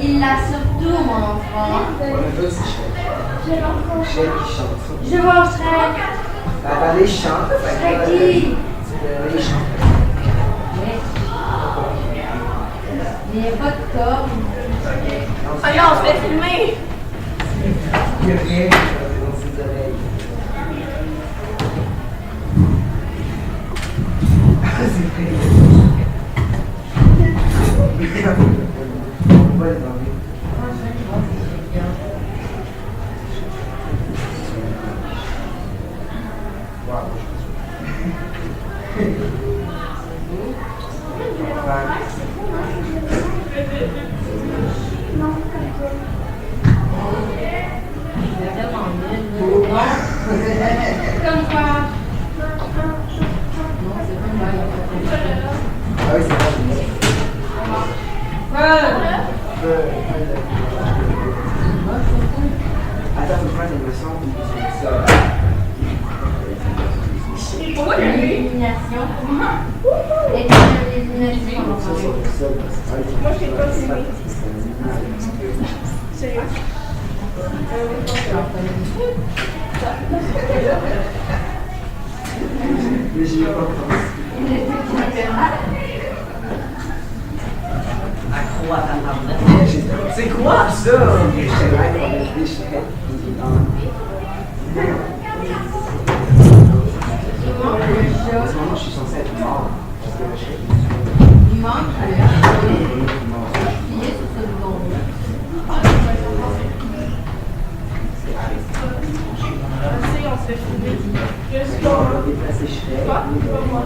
Il l'a surtout, mon enfant. Je vois Shrek. Les chants. Shrek qui? Les chants. Il n'y a pas de corps. Oh non, on se fait filmer! Il n'y a rien dans ses oreilles. C'est vrai. On va les enlever. Comme quoi? Ah oui, c'est vrai. Attends, faut faire une leçon. Pourquoi l'élimination? L'élimination. Moi, je t'ai pas filmé. Sérieux? Mais j'y vais pas pensé. Accro à ta table. C'est quoi ça? J'étais là pour le déchet. En ce moment, je suis censé être mort. Il manque le pied sur ce bouton-là. On se fait filmer. Juste On va déplacer Shrek. Quoi? Pas moi.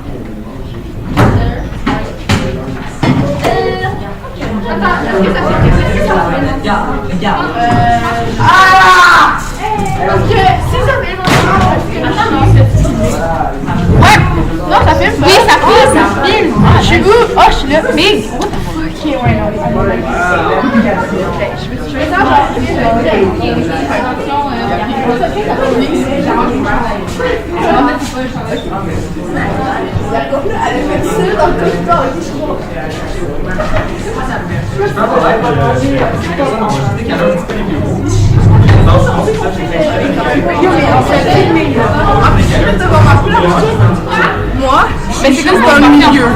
Attends, est-ce que ça fait Regarde. Parce que si ça fait longtemps, attends, non, c'est filmé. Ouais! Non, ça filme? Oui, ça filme! Je suis où? Oh, je suis là. Big! What the fuck? Ok, ouais, non. Je vais ça, moi? Mais c'est comme dans le milieu.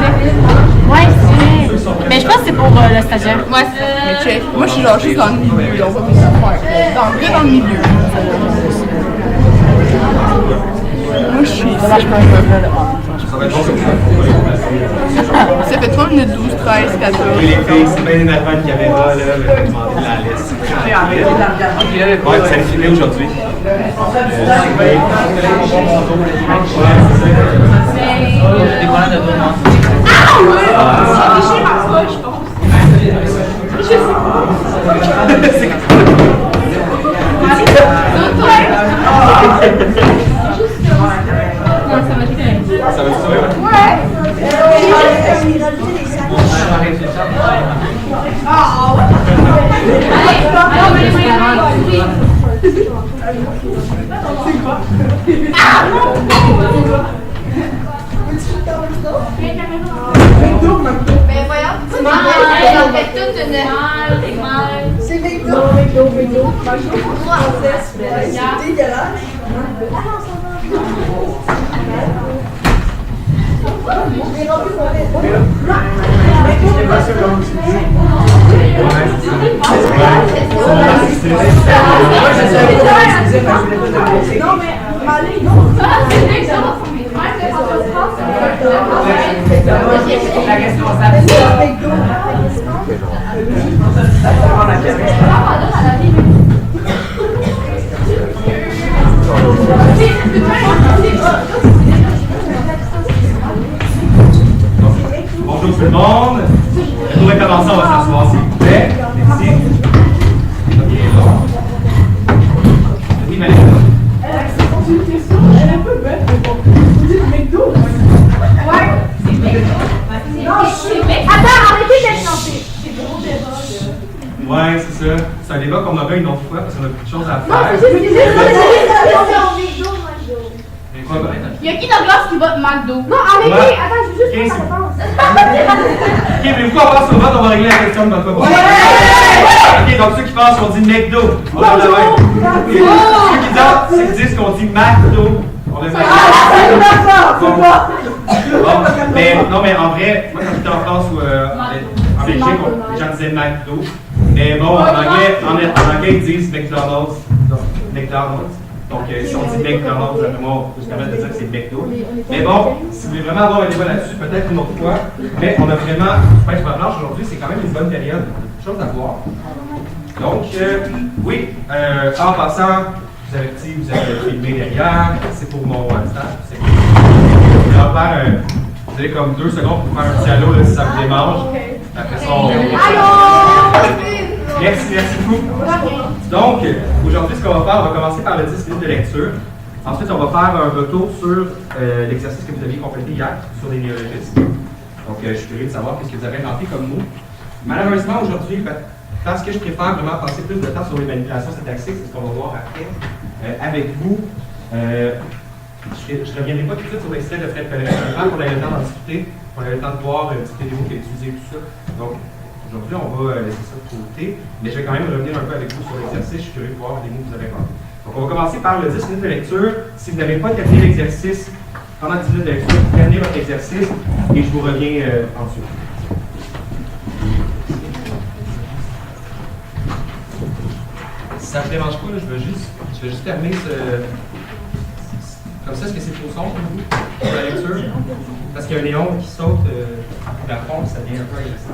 Ouais, c'est. Mais je pense que c'est pour le stagiaire. Ouais, mais check. Moi, je suis genre juste dans le milieu. On va plus faire. Dans le milieu. Moi, je suis. Ça va être ça fait 3 minutes 12, 13, 14. Oui, les filles, c'est bien énervant de caméra, là, mais on demande de la laisse. Ouais, ça allait filmer aujourd'hui. Des problèmes de vraiment. J'ai déchiré ma poche, je pense. Je sais pas. Ça va être ça, ouais? Mais voyons, tu m'as fait toute une... C'est McDo. C'est dégueulasse. Non, mais allez, non. La responsable. Bonjour tout le monde. On va commencer, on va s'asseoir s'il vous plaît. Merci. Ok, bon. Oui, Maléka. C'est une question, elle est un peu bête, mais bon. Vous dites McDo? Ouais. C'est McDo. Non, c'est McDo. Attends, arrêtez d'être chanté. C'est gros débat, là. Ouais, c'est ça. C'est un débat qu'on aura une autre fois parce qu'on a beaucoup de choses à Non, faire. c'est juste que c'est en McDo, moi, je Il y a qui dans la classe qui vote McDo? Non, arrêtez! Ouais. Attends, je veux juste 15. faire la réponse. Ok, mais pourquoi on passe au vote, on va régler la question de notre côté. Ok, donc ceux qui pensent qu'on dit McDo, on lève la main. Ok. Ceux qui disent qu'on dit McDo, on lève la main. Bon. Bon, mais non, mais en vrai, moi quand j'étais en France ou en Belgique, les gens disaient McDo. Mais bon, en anglais, ils disent McDonald's. Donc, McDonald's. Donc, si on dit McDonald's, moi, on peut se permettre de dire que c'est McDo. Mais bon, si vous voulez vraiment avoir un débat là-dessus, peut-être une autre fois. Mais on a vraiment, pêche ma planche aujourd'hui, c'est quand même une bonne période. Chose à voir. Donc, oui, en passant, je vous avertis, vous avez filmé derrière. C'est pour mon staff. Vous avez comme 2 secondes pour faire un petit allô là, si ça vous démange. Après ça, on... Merci beaucoup. Donc, aujourd'hui, ce qu'on va faire, on va commencer par le 10 minutes de lecture. Ensuite, on va faire un retour sur l'exercice que vous aviez complété hier sur les néologismes. Donc, je suis curieux de savoir ce que vous avez rentré comme mot. Malheureusement, aujourd'hui, parce que je préfère vraiment passer plus de temps sur les manipulations syntaxiques, c'est ce qu'on va voir après avec vous. Je ne reviendrai pas tout de suite sur l'extrait de Fred Pellerin. Je vais qu'on ait le temps d'en discuter, qu'on ait le temps de voir discuter des mots qu'il a utilisés et tout ça. Donc, aujourd'hui, on va laisser ça de côté, mais je vais quand même revenir un peu avec vous sur l'exercice. Je suis curieux de voir les mots que vous avez rentrés. Donc, on va commencer par le 10 minutes de lecture. Si vous n'avez pas terminé l'exercice, pendant 10 minutes de lecture, terminez votre exercice et je vous reviens ensuite. Si ça ne vous dérange pas, là, je vais juste terminer comme ça. Est-ce que c'est trop sombre pour vous, pour la lecture? Parce qu'il y a un néon qui saute du plafond, ça devient un peu agressif.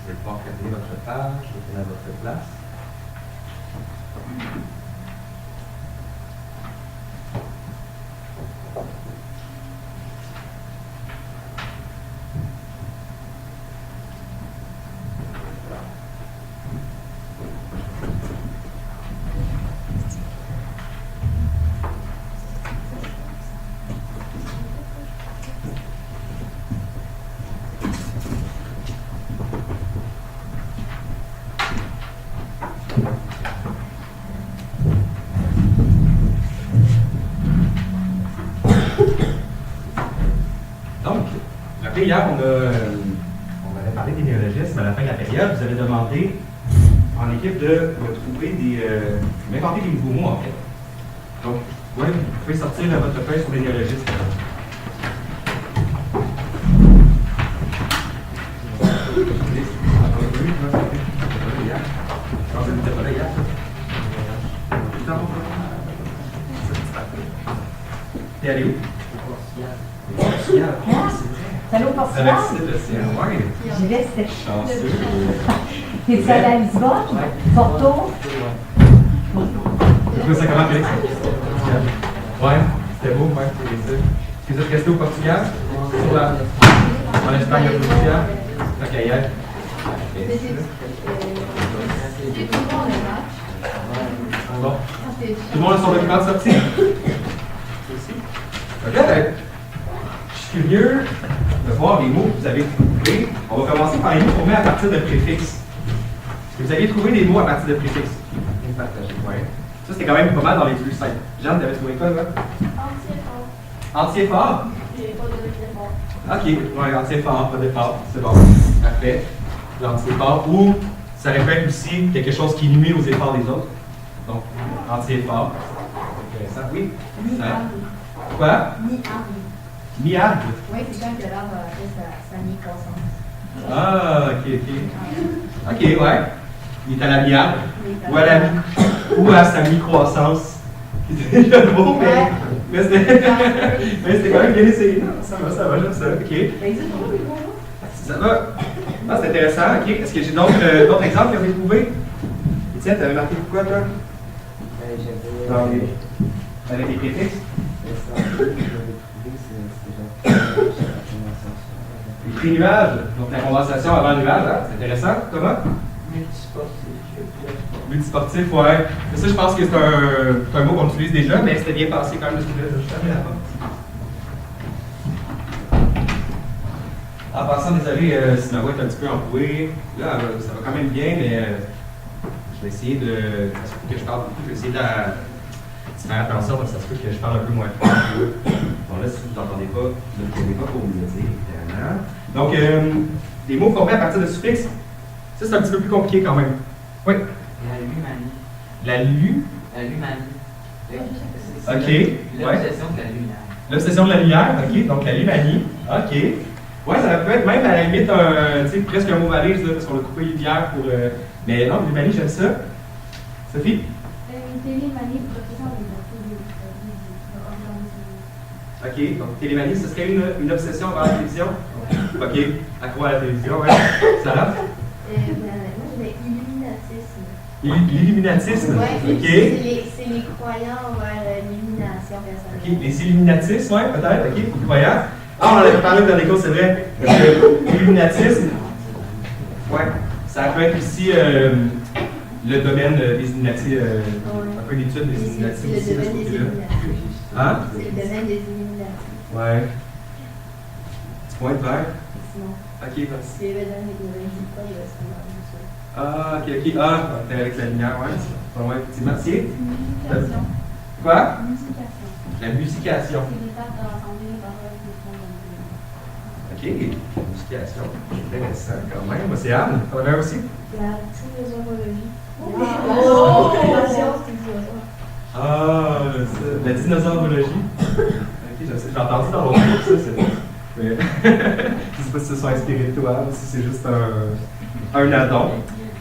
Je vais pouvoir terminer votre page, retourner à votre place. Hier, on avait parlé des néologismes à la fin de la période. Vous avez demandé en équipe de trouver d'inventer des nouveaux mots en fait. Donc, ouais, vous pouvez sortir votre feuille sur les néologismes. T'es allé où? T'es allé au Portugal? Ouais. J'y vais, c'était Chanceux. T'es allé à Lisbonne? Porto? Tu trouves ça comment, Félix? Ouais, c'était beau, ouais, c'est ça. Vous êtes resté au Portugal? En Espagne, au Portugal? Ok, hier. Bon. Tout le monde a son document de sortie? Ok, je suis curieux de voir les mots que vous avez trouvés. On va commencer par les mots qu'on met à partir de préfixes. Est-ce que vous aviez trouvé des mots à partir de préfixes? Ouais. Ça, c'était quand même pas mal dans les plus simples. Jeanne, t'avais trouvé quoi, là? Entier fort. Ok, ouais, entier fort, pas d'effort. C'est bon. Parfait. L'entier fort. Ou ça répète aussi quelque chose qui nuit aux efforts des autres. Donc, entier fort. Intéressant. Oui? Quoi? Mi-argue. Oui, c'est quand que l'arbre a fait sa mi-croissance. Ah, ok. Ok, ouais. Il est à la mi-argue. Ou à la ou à sa mi-croissance. C'était beau, mais c'était quand même bien essayé. Ça va, j'aime ça. Ok. Ça va. Ah, c'est intéressant. Ok. Est-ce que j'ai d'autres exemples que vous avez trouvés? Étienne, t'avais marqué pourquoi, toi? Avec les préfixes? Les pré-nuages, donc la conversation avant le nuage, hein? C'est intéressant, Thomas? Multisportif, ouais. Mais ça, je pense que c'est un mot qu'on utilise déjà, mais c'était bien passé quand même de ce que je fermais la porte. En passant, désolé si ma voix est un petit peu empouée. Là, ça va quand même bien, mais je vais essayer de. Ça se peut que je parle beaucoup, je vais essayer de faire attention parce que ça se peut que je parle un peu moins fort. Bon, là, si vous n'entendez pas, vous ne pouvez pas pour vous le dire, évidemment. Donc, les mots formés à partir de suffixes, ça, c'est un petit peu plus compliqué quand même. Oui? La lumanie. La lumanie. OK. L'obsession de la lumière. L'obsession de la lumière, OK. Donc, la lumanie. OK. Ouais, ça peut être même à la limite presque un mot valise, là, parce qu'on a coupé lumière pour. Mais non, lumanie, j'aime ça. Sophie? Télémanie, OK. Donc, télémanie, ce serait une obsession envers la télévision? OK. Accro à la télévision, ouais. Sarah? moi, je mets illuminatisme. L'illuminatisme? Ouais, OK. c'est les croyants envers l'illumination personnelle. OK. Les illuminatismes, ouais, peut-être. OK. Les croyants. Ah, on en avait parlé dans les cours, c'est vrai. L'illuminatisme, ouais, ça peut être aussi le domaine des Illuminati, un peu l'étude des Illuminati C'est aussi le de ce domaine des côté-là. Illuminati. Hein? C'est le domaine des Illuminati. Ouais. Tu pointes vers? Sinon, Ok, vas-y. c'est le domaine des Illuminati, pas le standard du sol. Ah, ok, ok. Ah, t'es avec la lumière, ouais. Ouais, effectivement. C'est? Musication. Quoi? Musication. La musication. C'est les tables dans l'assemblée, les paroles qui font dans le Ok, musication. Intéressant quand même. Océane, t'en avais un aussi? La dinosaurologie. Oh! La science des dinosaures. Ah, la dinosaurologie. Ok, j'ai entendu dans l'autre cours, ça, c'est. Mais je sais pas si ça sont inspirés de toi ou si c'est juste un addon.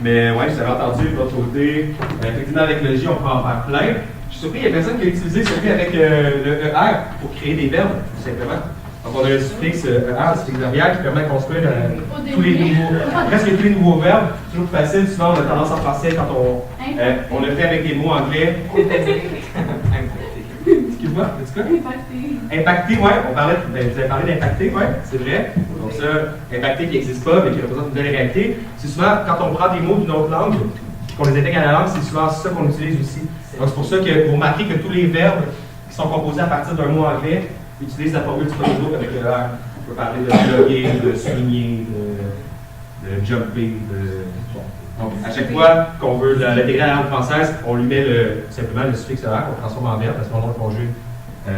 Mais ouais, j'avais entendu de l'autre côté. Effectivement, avec le J, on peut en faire plein. Je suis surpris, il y a personne qui a utilisé celui avec le ER pour créer des verbes, tout simplement. Donc, on a le suffixe ER, le suffixe derrière, qui permet de construire presque tous les nouveaux verbes. Toujours plus facile. Souvent, on a tendance en français quand on le fait avec des mots anglais. Excuse-moi, as-tu quoi? Impacté, ouais. Vous avez parlé d'impacté, ouais, c'est vrai. Donc ça, impacté qui n'existe pas, mais qui représente une nouvelle réalité. C'est souvent, quand on prend des mots d'une autre langue, qu'on les intègre à la langue, c'est souvent ça qu'on utilise aussi. Donc c'est pour ça que vous remarquez que tous les verbes qui sont composés à partir d'un mot anglais utilisent la formule du premier groupe avec le R. On peut parler de bloguer, de souligner, de jumper, bon. Donc, à chaque fois qu'on veut l'intégrer à la langue française, on lui met simplement le suffixe ER qu'on transforme en verbe parce qu'on le conjugue à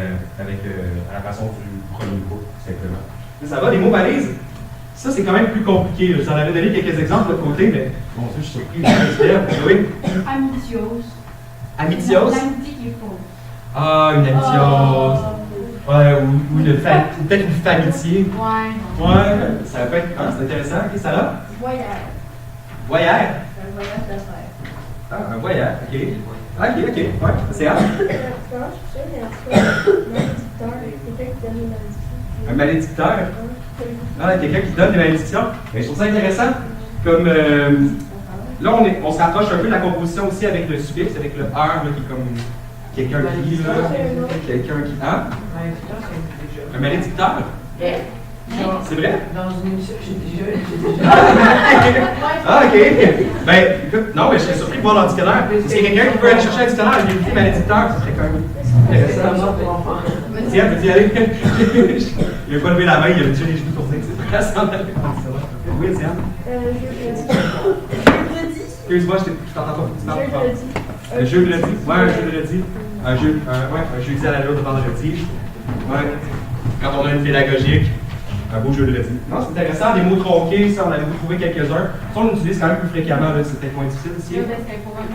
la façon du premier groupe, tout simplement. Mais ça va, les mots balises? Ça, c'est quand même plus compliqué. Je vous en avais donné quelques exemples de l'autre côté, mais bon, je suis surpris. Oui? Amitiose. Amitiose? L'amitié qui est fausse. Ah, une amitiose. Ouais, ou peut-être une famitié. Ouais. Ouais, ça peut être. Ah, c'est intéressant. Ok, ça va? Voyage. Voyage? Un voyage d'affaires. Ah, un voyage, ok. Ok, ok. Ouais, c'est rare. Un malédicteur? Ah, quelqu'un qui donne des malédictions. Mais je trouve ça intéressant. Comme là, on se rapproche un peu de la composition aussi avec le suffixe, avec le R, là, qui est comme quelqu'un qui, là. Quelqu'un qui. Hein? Un malédicteur? C'est vrai? Dans une émission, j'ai déjà. Ah, ok. Ben, écoute, non, mais je serais surpris de voir leur dictionnaire. Est-ce qu'il y a quelqu'un qui peut aller chercher un dictionnaire et éviter malédicteur? Ça serait quand même intéressant. Tiens, peux-tu y aller? Il n'a pas levé la main, il a déjà les genoux tournés. C'est pas oui, tiens. Jeudi. Excuse-moi, je t'entends pas. Tu parles pas. Un jeudi. Ouais, un jeudi. Un jeudi à l'allure de vendredi. Ouais. Quand on a une pédagogique. Un beau jeu de jeudi. Non, c'est intéressant. Des mots tronqués, ça, on avait trouvé quelques-uns. Ça, on l'utilise quand même plus fréquemment. C'est peut-être moins difficile aussi. C'est pour le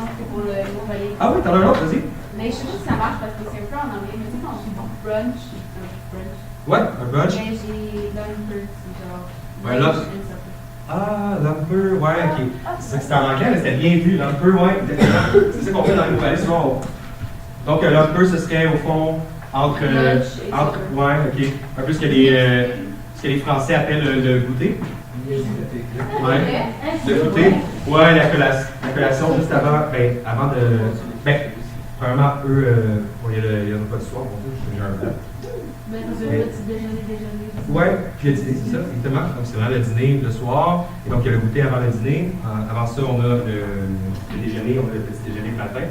mot valide. Ah oui, t'en as un autre, vas-y. Mais je sais pas si ça marche parce que c'est un peu en anglais. Mais tu sais, quand on dit brunch, Ouais, un brunch. mais j'ai lumber, c'est genre. Ouais, là. Ah, lumper, ouais, ok. C'est ça que c'était en anglais, mais c'était bien vu. Lumper, ouais, exactement. C'est ça qu'on fait dans les nouvelles souvent. Donc, lumper, ce serait au fond entre. Ouais, ok. Un peu ce que les Français appellent le goûter. Ouais. Le goûter. Ouais, la collation juste avant. Ben, avant de. Ben, premièrement, eux, il y a le repas du soir, bon, j'ai un plat. Ben, le petit déjeuner. Ouais, puis le dîner, c'est ça, exactement. Donc, c'est vraiment le dîner le soir. Et donc, il y a le goûter avant le dîner. Avant ça, on a le déjeuner, on a le petit déjeuner le matin.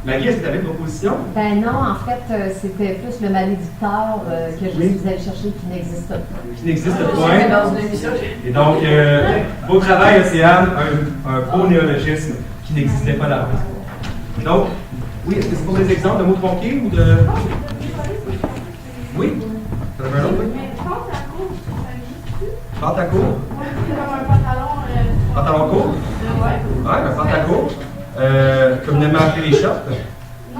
Marie, est-ce que tu avais une proposition? Ben non, en fait, c'était plus le malédicteur que je suis allée chercher qui n'existe pas. Qui n'existe pas. Dans une émission, Et donc, beau travail, Océane, un beau néologisme qui n'existait pas là. Donc, oui, est-ce que c'est pour des exemples de mots tronqués ou de. Oui? T'en avais un autre? Mais pantacourt, ça existe-tu? Pantacourt? Ouais, c'est comme un pantalon. Pantalon court? Ouais. Ouais, un pantacourt. Communément appelé les shorts.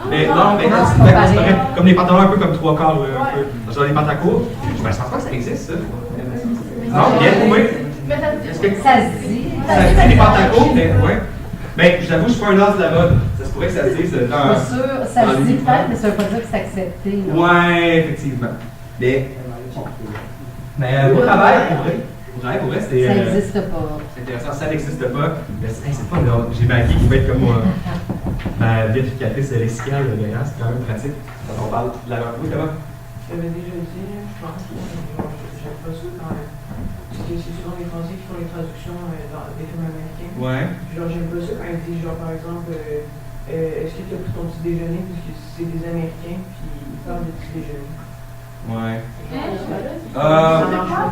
Mais non, mais non, c'est c'est pas vrai. pareil. Comme des pantalons un peu comme trois quarts, un peu. Genre des pantacourts. Je pense pas que ça existe, ça. Non, bien trouvé. Mais ça se Est-ce dit. que Ça se dit. ça se dit des pantacourts, mais ouais. Ben, je t'avoue, je suis pas un as de la mode. Ça se pourrait que ça se dise dans. C'est sûr, ça se dit peut-être, mais ça veut pas dire que c'est accepté. là. Ouais, effectivement. Mais au travail, pour vrai, c'est. Ça n'existe pas. C'est intéressant, ça n'existe pas. Mais c'est pas là. J'ai Maggie qui va être comme moi. Ma vérificatrice lexicale, d'ailleurs, c'est quand même pratique quand on parle de la langue. Oui, comment? j'avais déjà dit, je pense. pas ça quand même. Parce que c'est souvent les Français qui font les traductions des films américains. Ouais. Puis genre, j'aime pas ça quand ils disent, genre, par exemple, est-ce que tu as pris ton petit déjeuner? Parce que c'est des Américains, puis ils parlent de petit déjeuner. Ouais.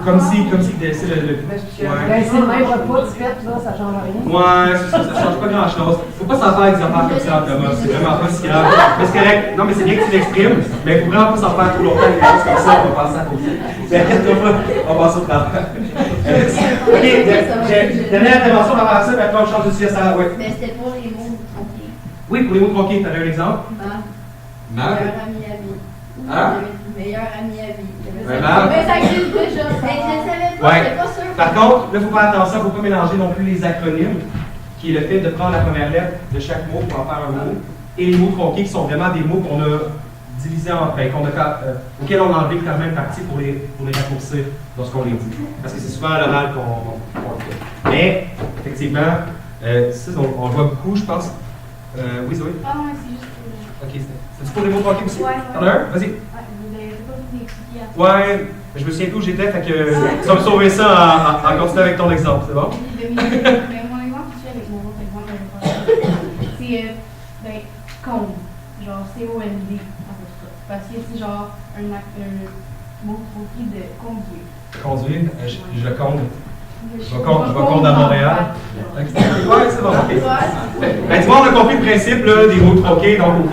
Comme si c'est le. Ben, c'est le même repas, tu fais, là, ça change rien. Ouais, c'est ça, ça change pas grand chose. Faut pas s'en faire avec des affaires comme ça, Thomas. C'est vraiment pas si grave. Mais c'est correct. Non, mais c'est bien que tu l'exprimes. Mais il faut vraiment pas s'en faire trop longtemps. Des choses comme ça, on va passer à côté. Mais inquiète-toi pas, on va passer au travail. Ok, dernière intervention avant ça, puis après on change de sujet, ça. Ouais. Mais c'était pour les mots tronqués. Oui, pour les mots tronqués, t'avais un exemple? Meilleur ami à vie. Hein? Meilleur ami à vie. Ouais, Marc. Mais ça existe déjà. Mais je ne savais pas, Ouais. j'étais pas sûre. Par contre, là, il faut faire attention, il ne faut pas mélanger non plus les acronymes, qui est le fait de prendre la première lettre de chaque mot pour en faire un mot, et les mots tronqués, qui sont vraiment des mots qu'on a divisés en, auxquels on a enlevé quand même partie pour les raccourcir lorsqu'on les dit. Parce que c'est souvent à l'oral qu'on le fait. Mais, effectivement, ça, on le voit beaucoup, je pense. Oui, Zoé? Ah ouais, c'est juste pour le... Ok, c'est pour les mots tronqués aussi? Ouais. T'en as un? Vas-y. Ouais, vous n'avez pas tout expliqué à Ouais, je me souviens plus où j'étais, fait que tu vas me sauver ça en continuant avec ton exemple, c'est bon? Mais mon exemple, tu fais avec mon autre exemple, c'est ben, conde. Genre C-O-N-D, en fait. Parce que c'est genre un mot tronqué de conduire. Conduire, je conde. Je vais conde à Montréal. Ouais, c'est bon, ok. Ben, tu vois, on a compris le principe là, des mots tronqués, donc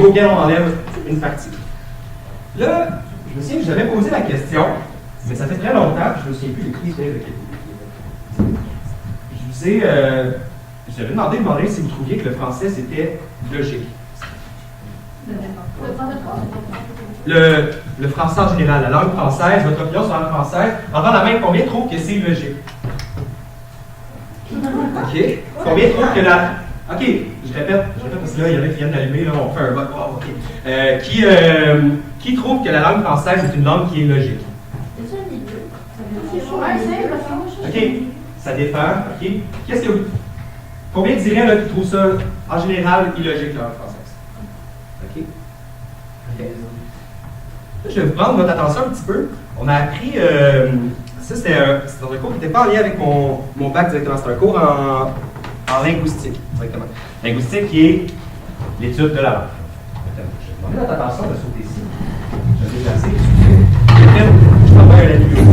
auquel on enlève une partie. Là, je me souviens que j'avais posé la question, mais ça fait très longtemps, je me souviens plus de qui c'était. Je vous ai, j'avais demandé si vous trouviez que le français c'était logique. Le français en général, la langue française, votre opinion sur la langue française, en la main, combien trouvent que c'est logique? OK. Combien trouvent que la. OK, je répète parce que là, il y en a qui viennent d'allumer, là, on fait un vote. Oh, OK. Qui trouve que la langue française est une langue qui est logique? C'est ça, les deux. OK. Ça dépend. OK. Qu'est-ce que vous. Combien diraient là, qui trouvent ça, en général, illogique, la langue française? OK. OK. Là, je vais vous prendre votre attention un petit peu. On a appris. Ça, c'était dans un cours qui n'était pas en lien avec mon bac directement. C'est un cours en linguistique, directement. Linguistique qui est l'étude de la langue. Je vais demander votre attention de sauter ici. Je vais déplacer. Je vais faire la vidéo.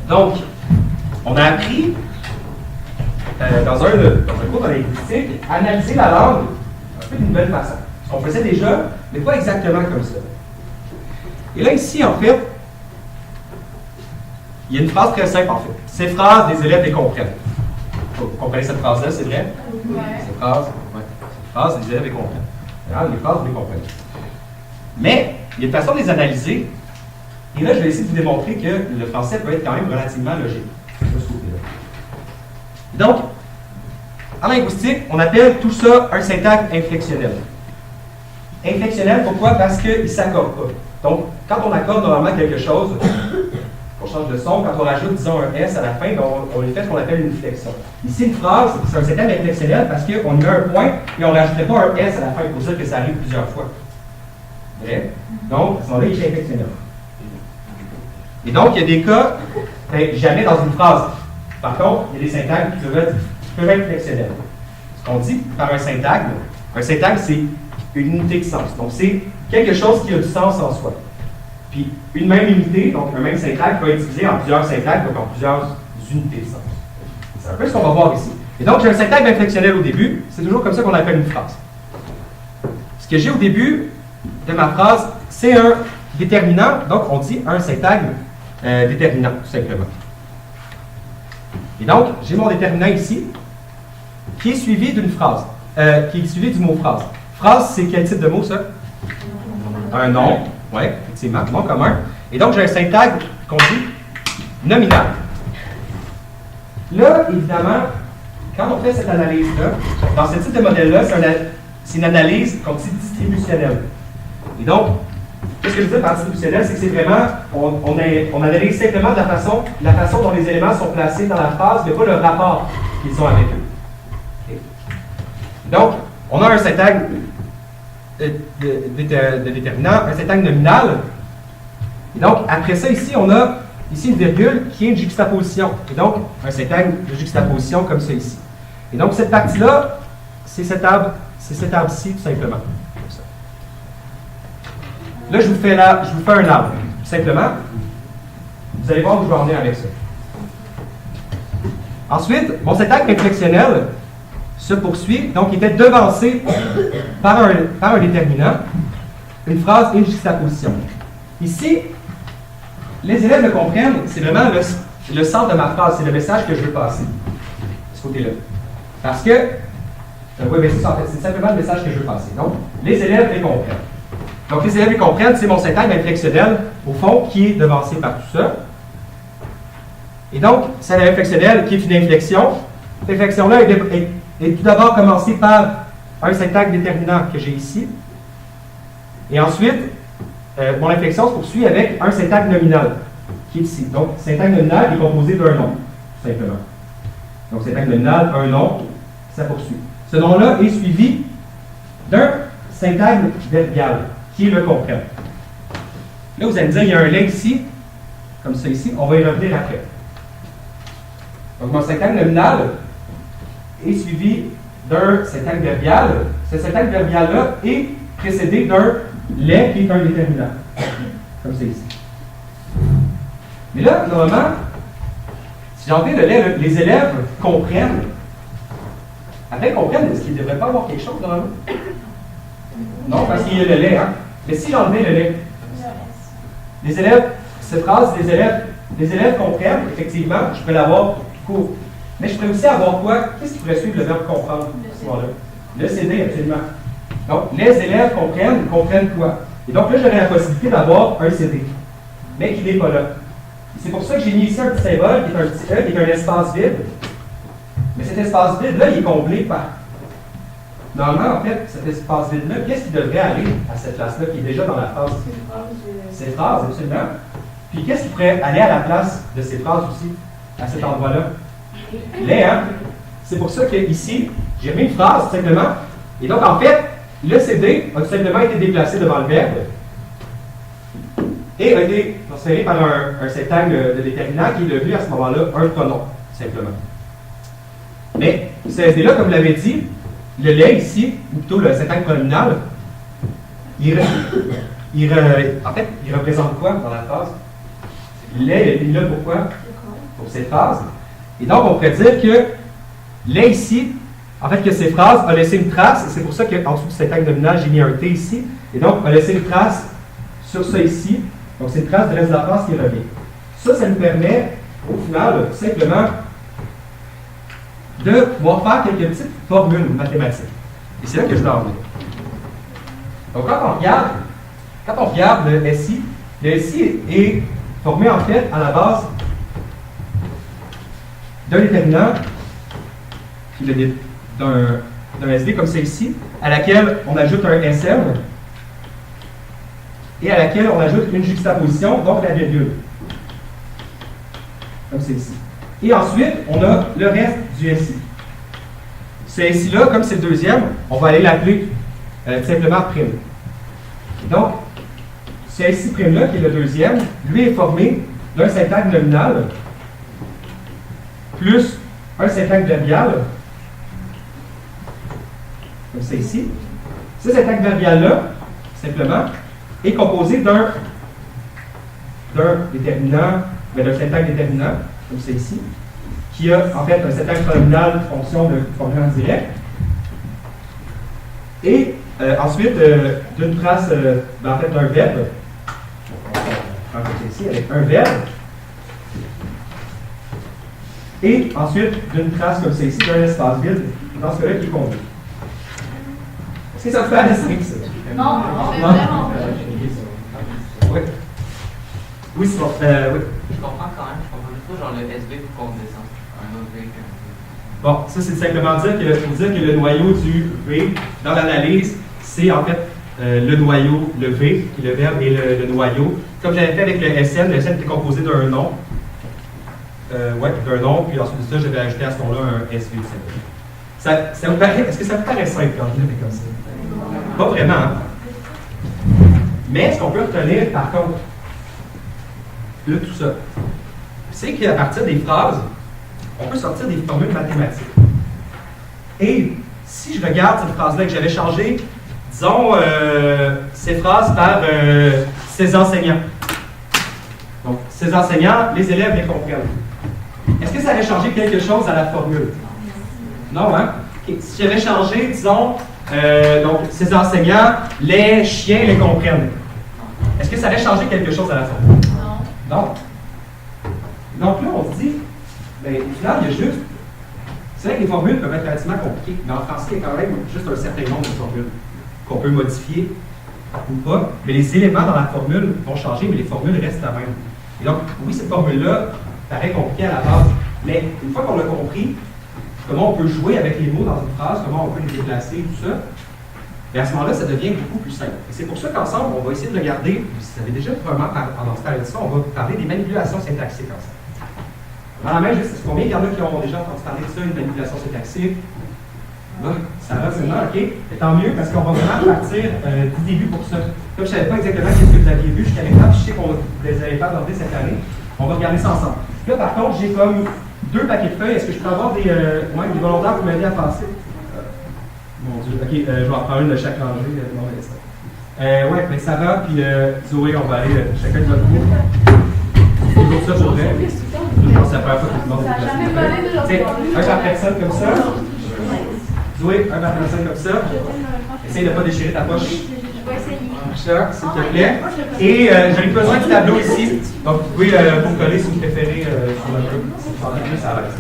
Donc, on a appris dans un cours de linguistique à analyser la langue un peu d'une nouvelle façon. Ce qu'on faisait déjà, mais pas exactement comme ça. Et là, ici, en fait, il y a une phrase très simple, en fait. Ces phrases, les élèves les comprennent. Vous comprenez cette phrase-là, c'est vrai? Ouais. Cette phrase, les élèves les comprennent. Alors, les phrases, vous les comprenez. Mais, il y a une façon de les analyser. Et là, je vais essayer de vous démontrer que le français peut être quand même relativement logique. Donc, en linguistique, on appelle tout ça un syntagme inflexionnel. Inflexionnel, pourquoi? Parce qu'il ne s'accorde pas. Donc, quand on accorde normalement quelque chose, on change de son, quand on rajoute, disons, un S à la fin, on lui fait ce qu'on appelle une flexion. Ici, une phrase, c'est un syntagme inflexionnel parce qu'on met un point et on ne rajouterait pas un S à la fin pour dire que ça arrive plusieurs fois. Vrai? Donc, à ce moment-là, il est inflexionnel. Et donc, il y a des cas, jamais dans une phrase. Par contre, il y a des syntagmes qui peuvent être flexionnels. Ce qu'on dit par un syntagme, c'est une unité de sens. Donc, c'est quelque chose qui a du sens en soi. Puis, une même unité, donc un même syntagme, peut être divisé en plusieurs syntagmes, donc en plusieurs unités de sens. C'est un peu ce qu'on va voir ici. Et donc, j'ai un syntagme inflexionnel au début. C'est toujours comme ça qu'on appelle une phrase. Ce que j'ai au début de ma phrase, c'est un déterminant. Donc, on dit un syntagme déterminant, tout simplement. Et donc, j'ai mon déterminant ici, qui est suivi d'une phrase, qui est suivi du mot phrase. Phrase, c'est quel type de mot, ça? Un nom, oui, effectivement, nom commun. Et donc, j'ai un syntagme qu'on dit nominal. Là, évidemment, quand on fait cette analyse-là, dans ce type de modèle-là, c'est une analyse qu'on dit distributionnelle. Et donc, qu'est-ce que je veux dire par distributionnel? C'est que c'est vraiment, on analyse simplement de la façon dont les éléments sont placés dans la phrase, mais pas le rapport qu'ils ont avec eux. Okay. Donc, on a un syntagme de déterminant, un syntagme nominal. Et donc, après ça, ici, on a ici une virgule qui est une juxtaposition. Et donc, un syntagme de juxtaposition comme ça ici. Et donc, cette partie-là, c'est cet arbre-ci, tout simplement. Comme ça. Là, je vous fais un arbre, tout simplement. Vous allez voir où je vais en venir avec ça. Ensuite, mon syntagme réflexionnel se poursuit. Donc, il était devancé par un déterminant, une phrase et une juxtaposition. Ici, les élèves le comprennent, c'est vraiment le centre de ma phrase, c'est le message que je veux passer, de ce côté-là. Parce que, oui, mais c'est simplement le message que je veux passer. Donc, les élèves les comprennent. Donc, les élèves les comprennent, c'est mon syntagme réflexionnel, au fond, qui est devancé par tout ça. Et donc, c'est la réflexionnelle qui est une inflexion. Cette inflexion-là est tout d'abord commencée par un syntagme déterminant que j'ai ici. Et ensuite, mon inflexion se poursuit avec un syntagme nominal qui est ici. Donc, syntagme nominal est composé d'un nom, tout simplement. Donc, syntagme nominal, un nom, ça poursuit. Ce nom-là est suivi d'un syntagme verbal, qui est le comprenne. Là, vous allez me dire, il y a un lait ici, comme ça ici, on va y revenir après. Donc, mon syntagme nominal est suivi d'un syntagme verbal. Ce syntagme verbal-là est précédé d'un lait qui est un déterminant, comme c'est ici. Mais là, normalement, si j'enlève le lait, les élèves comprennent. Après, ils comprennent, est-ce qu'ils ne devraient pas avoir quelque chose, normalement? Non, parce qu'il y a le lait, hein? Mais si j'enlevais le lait, les élèves, cette phrase, les élèves comprennent, effectivement, je pourrais l'avoir court. Mais je pourrais aussi avoir quoi? Qu'est-ce qui pourrait suivre le verbe comprendre à ce moment-là? Le CD, absolument. Donc, les élèves comprennent quoi? Et donc là, j'aurais la possibilité d'avoir un CD, mais qui n'est pas là. C'est pour ça que j'ai mis ici un petit symbole qui est un petit E, qui est un espace vide. Mais cet espace vide-là, il est comblé par. Normalement, en fait, cet espace vide-là, qu'est-ce qui devrait aller à cette place-là qui est déjà dans la phrase? Ces phrases, absolument. Puis qu'est-ce qui pourrait aller à la place de ces phrases aussi, à cet endroit-là? Les, hein? C'est pour ça qu'ici, j'ai mis une phrase, tout simplement. Et donc, en fait, le CD a tout simplement été déplacé devant le verbe et a été transféré par un syntagme de déterminant qui est devenu à ce moment-là un pronom, simplement. Mais ce SD-là, comme vous l'avez dit, le lait ici, ou plutôt le syntagme pronominal, en fait, il représente quoi dans la phrase? Le lait est là pourquoi? Pour cette phrase. Et donc, on pourrait dire que lait ici, en fait, que ces phrases ont laissé une trace, et c'est pour ça qu'en dessous du syntagme nominal, j'ai mis un T ici, et donc, a laissé une trace sur ça ici. Donc, c'est une trace de reste de la phrase qui revient. Ça nous permet, au final, simplement, de pouvoir faire quelques petites formules mathématiques. Et c'est là que je vais en venir. Donc, quand on regarde le SI est formé, en fait, à la base d'un déterminant, qui d'un SD comme c'est ici, à laquelle on ajoute un SM et à laquelle on ajoute une juxtaposition, donc la virgule. Comme c'est ici. Et ensuite, on a le reste du SI. Ce SI-là, comme c'est le deuxième, on va aller l'appeler simplement prime. Donc, ce SI prime-là, qui est le deuxième, lui est formé d'un syntagme nominal plus un syntagme verbal, comme c'est ici. Ce syntagme verbal-là, simplement, est composé d'un déterminant, mais d'un syntagme déterminant, comme c'est ici, qui a en fait un syntagme pronominal fonction de fonction direct. Et ensuite, d'une trace, en fait, d'un verbe, comme c'est ici, avec un verbe. Et ensuite, d'une trace comme c'est ici, d'un espace vide, dans ce cas-là qui est comblé. Est-ce que ça vous fait assez simple, ça? Non, c'est vraiment. Oui. Oui, c'est bon. Oui. Je comprends quand même, je comprends pas genre le SV pour qu'on descende. Un autre V. Bon, ça c'est simplement dire que le noyau du V, dans l'analyse, c'est en fait le noyau, le V, qui est le verbe, et le noyau. Comme j'avais fait avec le SN était composé d'un nom. D'un nom, puis ensuite de ça, je vais ajouter à ce nom-là un SV. Ça vous paraît, est-ce que ça vous paraît simple quand je le fais comme ça? Pas vraiment, hein? Mais ce qu'on peut retenir, par contre, de tout ça, c'est qu'à partir des phrases, on peut sortir des formules mathématiques. Et si je regarde cette phrase-là, que j'avais changé, disons, ces phrases par ces enseignants. Donc, ces enseignants, les élèves les comprennent. Est-ce que ça aurait changé quelque chose à la formule? Non, hein? Okay. Si j'avais changé, disons, donc, ces enseignants, les chiens les comprennent. Est-ce que ça aurait changé quelque chose à la formule? Non. Non. Donc là, on se dit, ben, au final, il y a juste. C'est vrai que les formules peuvent être relativement compliquées, mais en français, il y a quand même juste un certain nombre de formules qu'on peut modifier ou pas. Mais les éléments dans la formule vont changer, mais les formules restent la même. Et donc, oui, cette formule-là paraît compliquée à la base, mais une fois qu'on l'a compris, comment on peut jouer avec les mots dans une phrase, comment on peut les déplacer, tout ça, et à ce moment-là, ça devient beaucoup plus simple. Et c'est pour ça qu'ensemble, on va essayer de regarder, vous avez déjà probablement pendant cette période-ci, on va parler des manipulations syntaxiques ensemble. Dans la main, juste, combien il y en a qui ont déjà entendu parler de ça, une manipulation syntaxique? Là, ça va, c'est là, OK? Et tant mieux, parce qu'on va vraiment partir du début pour ça. Comme je ne savais pas exactement ce que vous aviez vu jusqu'à maintenant, puis je sais qu'on ne les avait pas abordés cette année, on va regarder ça ensemble. Là, par contre, j'ai comme 2 paquets de feuilles. Est-ce que je peux avoir des volontaires pour m'aider à passer? Mon Dieu, OK, je vais en prendre une de chaque rangée. Ouais, mais ça va, puis Zoé, on va aller chacun de votre bout. C'est toujours ça pour vrai. Je pense que c'est la première fois que tout le monde est un par personne comme ça. Zoé, un par personne comme ça. Essaye de ne pas déchirer ta poche. Je vais essayer. Ça, s'il te plaît. Et j'ai besoin du tableau ici. Donc, vous pouvez vous coller si vous préférez sur le jeu. Ça va plus à l'aise.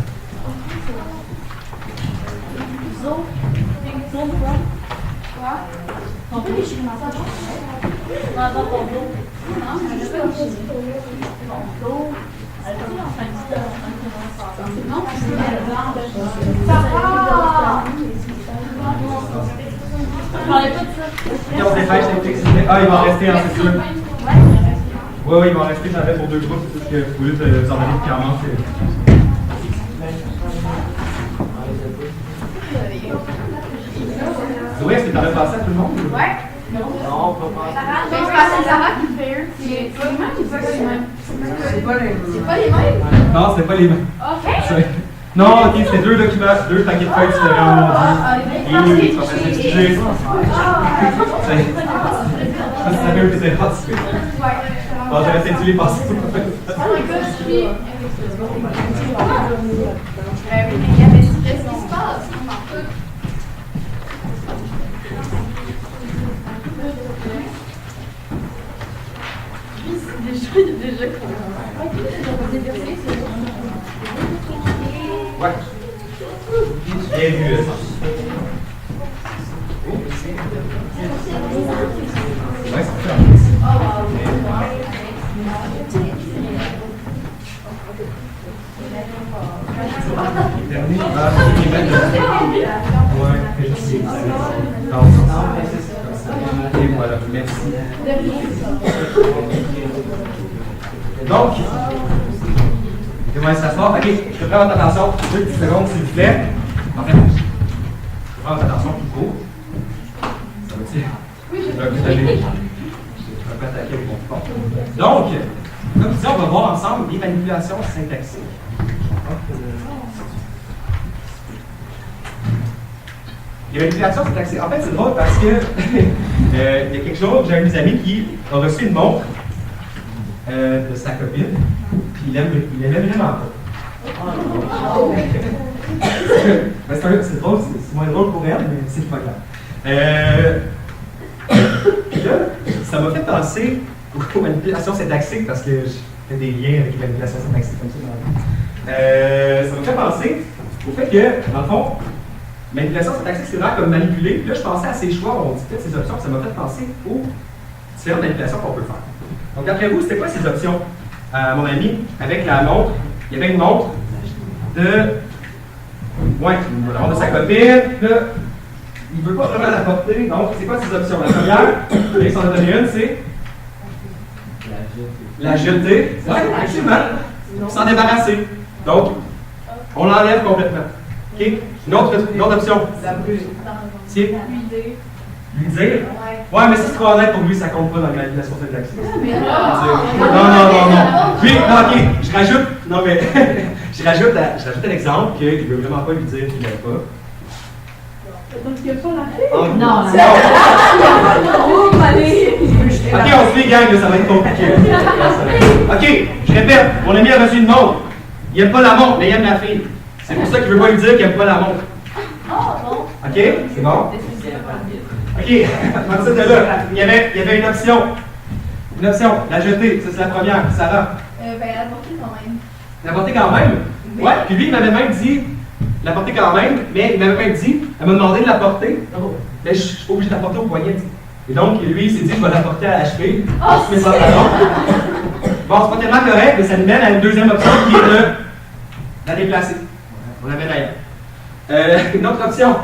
On peut déchirer ma poche. Non, attends, ton dos. Non, je ne peux pas déchirer. Ton dos. Non, je peux ça va. Je parlais pas de ça. Ok, on se dépêche, ah, il va en rester, hein, c'est sûr. Oui, il va en rester, j'en avais pour 2 groupes, parce que au lieu de vous en donner clairement, c'est. Oui, est-ce que tu avais passé à tout le monde? Ouais. Non, pas Sarah, mais c'est pas Sarah qui fait eux. C'est pas les mêmes. C'est pas les mêmes. C'est pas les mêmes? Non, c'était pas les mêmes. OK. Non, ok, c'était 2 documents, 2 paquets de feuilles différents. Oui, ça fait s'excuser. Ça fait un peu de participé. Bon, j'aurais peut-être dû les passer. Oh my god, je suis. Qu'est-ce qui se passe? Déjà. Ouais. Bien vu, ça. Ouais, ça fait un peu. Dernier, ouais, je sais. Et voilà, merci. Donc, comment ça se passe? Ok, je prends votre attention 2 petites secondes, s'il vous plaît. En fait, je prends votre attention tout court. Ça va dire? Oui, je vais attaquer avec mon fond. Donc, comme je disais, on va voir ensemble les manipulations syntaxiques. Les manipulations syntaxiques. En fait, c'est drôle parce que il y a quelque chose, j'ai un de mes amis qui a reçu une montre de sa copine, puis il aimait vraiment pas. C'est drôle, c'est moins drôle pour elle, mais c'est pas grave. Là, ça m'a fait penser aux manipulations syntaxiques parce que je fais des liens avec les manipulations syntaxiques comme ça. Ça m'a fait penser au fait que, dans le fond, manipulation syntaxique, c'est vraiment comme manipuler. Puis là, je pensais à ces choix, on dit peut-être ces options, ça m'a fait penser aux différentes manipulations qu'on peut faire. Donc, d'après vous, c'était quoi ces options? Mon ami, avec la montre, il y avait une montre de. Ouais, la montre de sa copine. Là, il ne veut pas vraiment la porter. Donc, c'est quoi ces options? La première, et s'en a donné une, c'est. La jeter. Oui, absolument. S'en débarrasser. Donc, on l'enlève complètement. OK? Une autre option. La brûler. C'est. Lui dire? Ouais, mais si c'est trop honnête pour lui, ça compte pas dans la manipulation syntaxique. Ah, Non. Puis, non, ok, je rajoute, non mais, je rajoute un exemple qu'il veut vraiment pas lui dire qu'il n'aime pas. Donc, il n'y a pas la fille? Non, Ok, on se fait, gang, là, ça va être compliqué. Ok, je répète, mon ami a reçu une montre. Il n'aime pas la montre, mais il aime la fille. C'est pour ça qu'il veut pas lui dire qu'il n'aime pas la montre. Ok, c'est bon? Ok, à partir de là, il y avait une option. Une option, la jeter, ça c'est la première. Sarah. La porter quand même. La porter quand même? Ouais, puis lui, il m'avait même dit, la porter quand même, mais il m'avait même dit, elle m'a demandé de la porter, mais je suis pas obligé de la porter au poignet. Et donc, lui, il s'est dit, je vais la porter à la cheville, je mets ça talon. Bon, c'est pas tellement correct, mais ça nous mène à une deuxième option qui est de la déplacer. On l'avait d'ailleurs. Une autre option.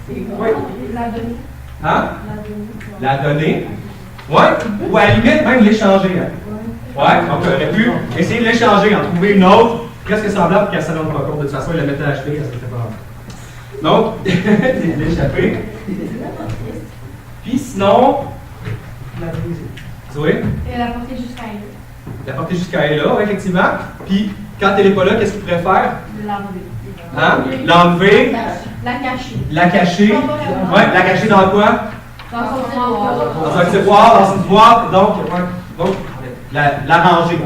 Oui. La donner. Hein? La donner. Ouais, ou à la limite, même l'échanger. Hein? Ouais, donc on aurait pu essayer de l'échanger, en trouver une autre, presque semblable pour qu'elle ne s'en rende pas compte. De toute façon, il la mettait à la cheville, ça se fait pas. Donc, l'échapper. Puis sinon, Zoé? La porter jusqu'à elle. La porter jusqu'à elle là, effectivement. Puis, quand elle n'est pas là, qu'est-ce qu'il pourrait faire? L'enlever. Hein? L'enlever. La cacher. La cacher. Ouais, la cacher dans quoi? Dans son tiroir. Dans un tiroir, dans une boîte. Donc la ranger.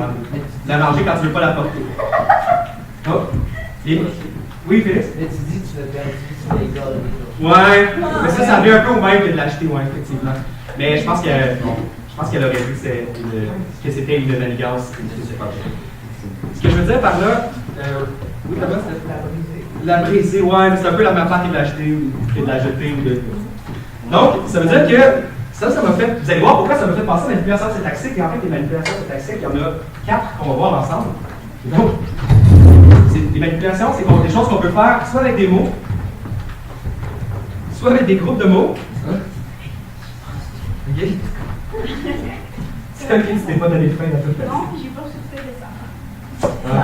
La ranger quand tu ne veux pas la porter. Oh. Oui, Félix? Mais tu dis que tu l'as perdu, tu l'as égalé. Ouais, mais ça revient un peu au même que de l'acheter, ouais, effectivement. Mais je pense qu'elle aurait vu que c'était une manigance. Ce que je veux dire par là, oui, Thomas, la briser, ouais, mais c'est un peu la même affaire que de l'acheter ou que de la jeter ou de. Donc, ça veut dire que ça m'a fait. Vous allez voir pourquoi ça m'a fait penser à la manipulation syntaxique. Et en fait, les manipulations syntaxiques, il y en a 4 qu'on va voir ensemble. Et donc, les manipulations, c'est des choses qu'on peut faire soit avec des mots, soit avec des groupes de mots. Ok? C'est ok si t'es pas donné de fin à tout. Non, j'ai pas souffert de ça.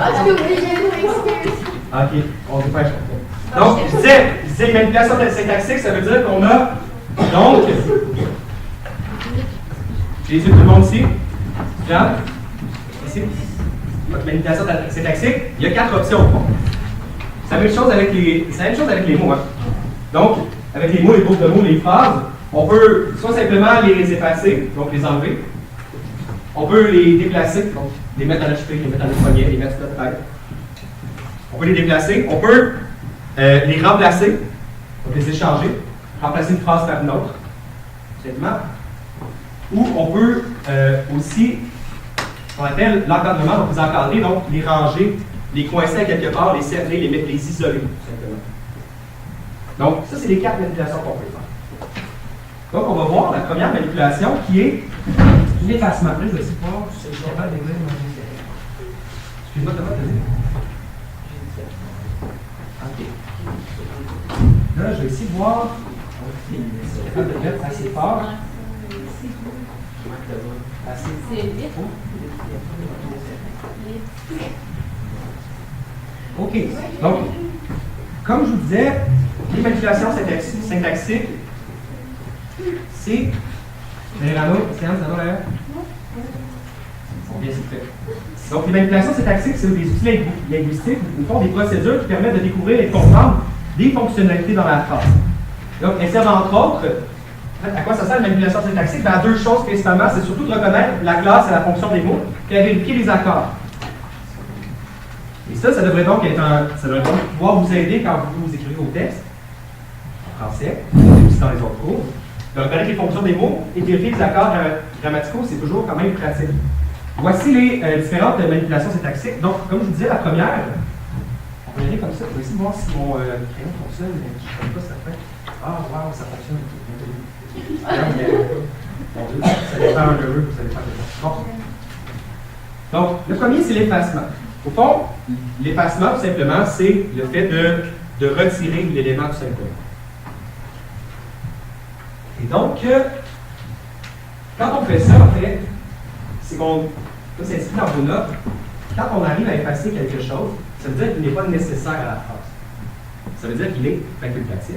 Est-ce que vous voulez une excuse? Ok, on dépêche. Donc, je disais, les manipulations syntaxiques, ça veut dire qu'on a, donc, j'ai les yeux de tout le monde ici. Jean, ici. Votre manipulation syntaxique, il y a 4 options. C'est la même chose avec les mots. Hein. Donc, avec les mots, les groupes de mots, les phrases, on peut soit simplement les effacer, donc les enlever. On peut les déplacer, donc les mettre à la cheville, les mettre à la poignet, les mettre sur notre tête. On peut les déplacer. On peut les remplacer, donc les échanger, remplacer une phrase par une autre, simplement. Ou on peut aussi, ce qu'on appelle l'encadrement, donc les encadrer, donc les ranger, les coincer à quelque part, les cerner, les isoler, tout simplement. Donc, ça, c'est les 4 manipulations qu'on peut faire. Donc, on va voir la première manipulation qui est l'effacement. Là, je vais essayer de voir si je suis capable d'écrire mon idée. Excuse-moi, Thomas, t'as dit? OK. Là, je vais essayer de voir si je suis capable de le mettre assez fort. Assez vite. OK. Donc, comme je vous disais, les manipulations syntaxiques, c'est. Rano, Sian, ça va là? Bien, c'est fait. Donc, les manipulations syntaxiques, c'est des outils linguistiques qui font des procédures qui permettent de découvrir et de comprendre des fonctionnalités dans la phrase. Donc, elles servent entre autres. À quoi ça sert la manipulation syntaxique? Ben, à 2 choses principalement. C'est surtout de reconnaître la classe et la fonction des mots, puis à vérifier les accords. Et ça devrait donc pouvoir vous aider quand vous écrivez vos textes, en français, mais aussi dans les autres cours. De reconnaître les fonctions des mots et vérifier les accords grammaticaux, c'est toujours quand même pratique. Voici les différentes manipulations syntaxiques. Donc, comme je vous disais, la première, on va y aller comme ça. Je vais essayer de voir si mon crayon fonctionne, mais je ne suis pas certain. Ah, wow, ça fonctionne. Bon, ça dépend un heureux, ça dépend de bon. Donc, le premier, c'est l'effacement. Au fond, l'effacement, tout simplement, c'est le fait de retirer l'élément tout simplement. Et donc, quand on fait ça, en fait, c'est qu'on, ça c'est inscrit dans vos notes, quand on arrive à effacer quelque chose, ça veut dire qu'il n'est pas nécessaire à la phrase. Ça veut dire qu'il est facultatif.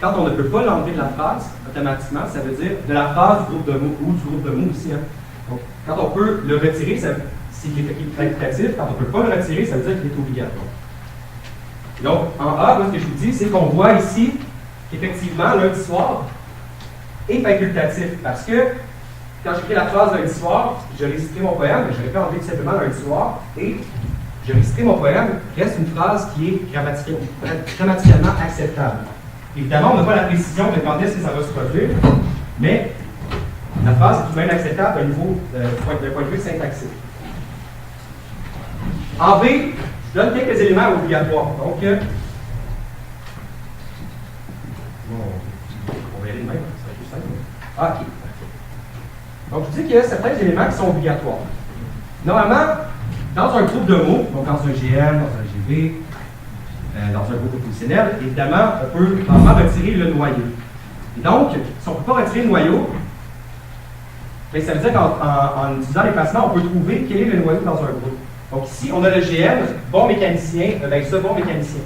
quand on ne peut pas l'enlever de la phrase, automatiquement, ça veut dire de la phrase du groupe de mots ou du groupe de mots aussi. Hein. Donc, quand on peut le retirer, c'est qu'il est facultatif. Quand on ne peut pas le retirer, ça veut dire qu'il est obligatoire. Donc, en A, ce que je vous dis, c'est qu'on voit ici qu'effectivement, lundi soir est facultatif. Parce que quand j'écris la phrase lundi soir, je réciterai mon poème, mais j'aurais pu enlever tout simplement lundi soir et je réciterai mon poème, reste une phrase qui est grammaticalement acceptable. Évidemment, on n'a pas la précision de quand est-ce que ça va se produire, mais la phrase est tout de même acceptable d'un point de vue syntaxique. En B, je donne quelques éléments obligatoires. Donc, on va y aller de même, ça va être plus simple. Ah, OK. Donc, je vous dis qu'il y a certains éléments qui sont obligatoires. Normalement, dans un groupe de mots, donc dans un GM, dans un GV, dans un groupe positionnel, évidemment, on peut vraiment retirer le noyau. Et donc, si on ne peut pas retirer le noyau, bien, ça veut dire qu'en utilisant l'effacement, on peut trouver quel est le noyau dans un groupe. Donc ici, on a le GM, bon mécanicien, bien ça, bon mécanicien.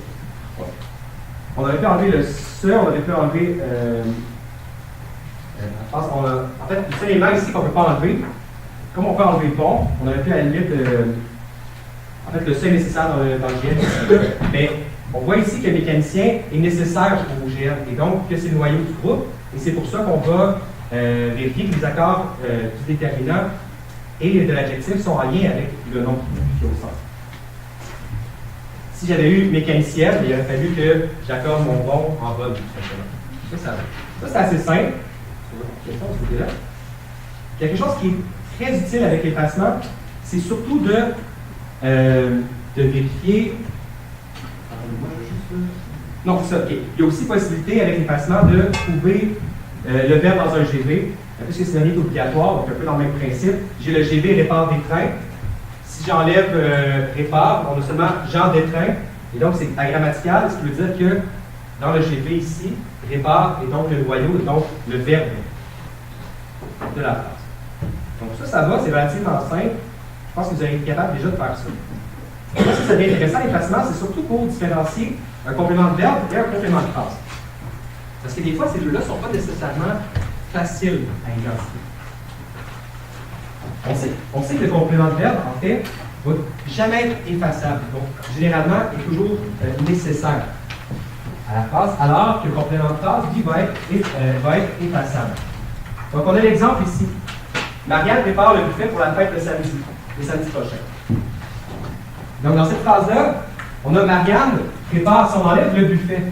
On aurait pu enlever le ce, on aurait pu enlever en fait, le seul élément ici qu'on ne peut pas enlever, comme on peut enlever bon, on aurait pu à la limite en fait, le seul nécessaire dans le GM, mais on voit ici que le mécanicien est nécessaire au GM, et donc que c'est le noyau du groupe, et c'est pour ça qu'on va vérifier que les accords du déterminant et de l'adjectif sont en lien avec le nom qui est au centre. Si j'avais eu mécanicienne, il aurait fallu que j'accorde mon bon en bas, tout simplement. Ça c'est assez simple. Quelque chose qui est très utile avec l'effacement, c'est surtout de vérifier. Non, c'est ça, OK. Il y a aussi possibilité avec l'effacement de trouver le verbe dans un GV, puisque c'est donné obligatoire, donc un peu dans le même principe. J'ai le GV répare des trains. Si j'enlève répare, on a seulement Jean des trains, et donc c'est agrammatical, ce qui veut dire que dans le GV ici, répare est donc le noyau, et donc le verbe de la phrase. Donc ça va, c'est relativement simple. Je pense que vous allez être capable déjà de faire ça. Ce qui devient intéressant, l'effacement, c'est surtout pour différencier un complément de verbe et un complément de phrase. Parce que des fois, ces deux-là ne sont pas nécessairement faciles à identifier. On sait que le complément de verbe, en fait, ne va jamais être effaçable. Donc, généralement, est toujours nécessaire à la phrase, alors que le complément de phrase, lui, va être effaçable. Donc, on a l'exemple ici. Marianne prépare le buffet pour la fête le samedi prochain. Donc, dans cette phrase-là, on a Marianne prépare, si on enlève le buffet,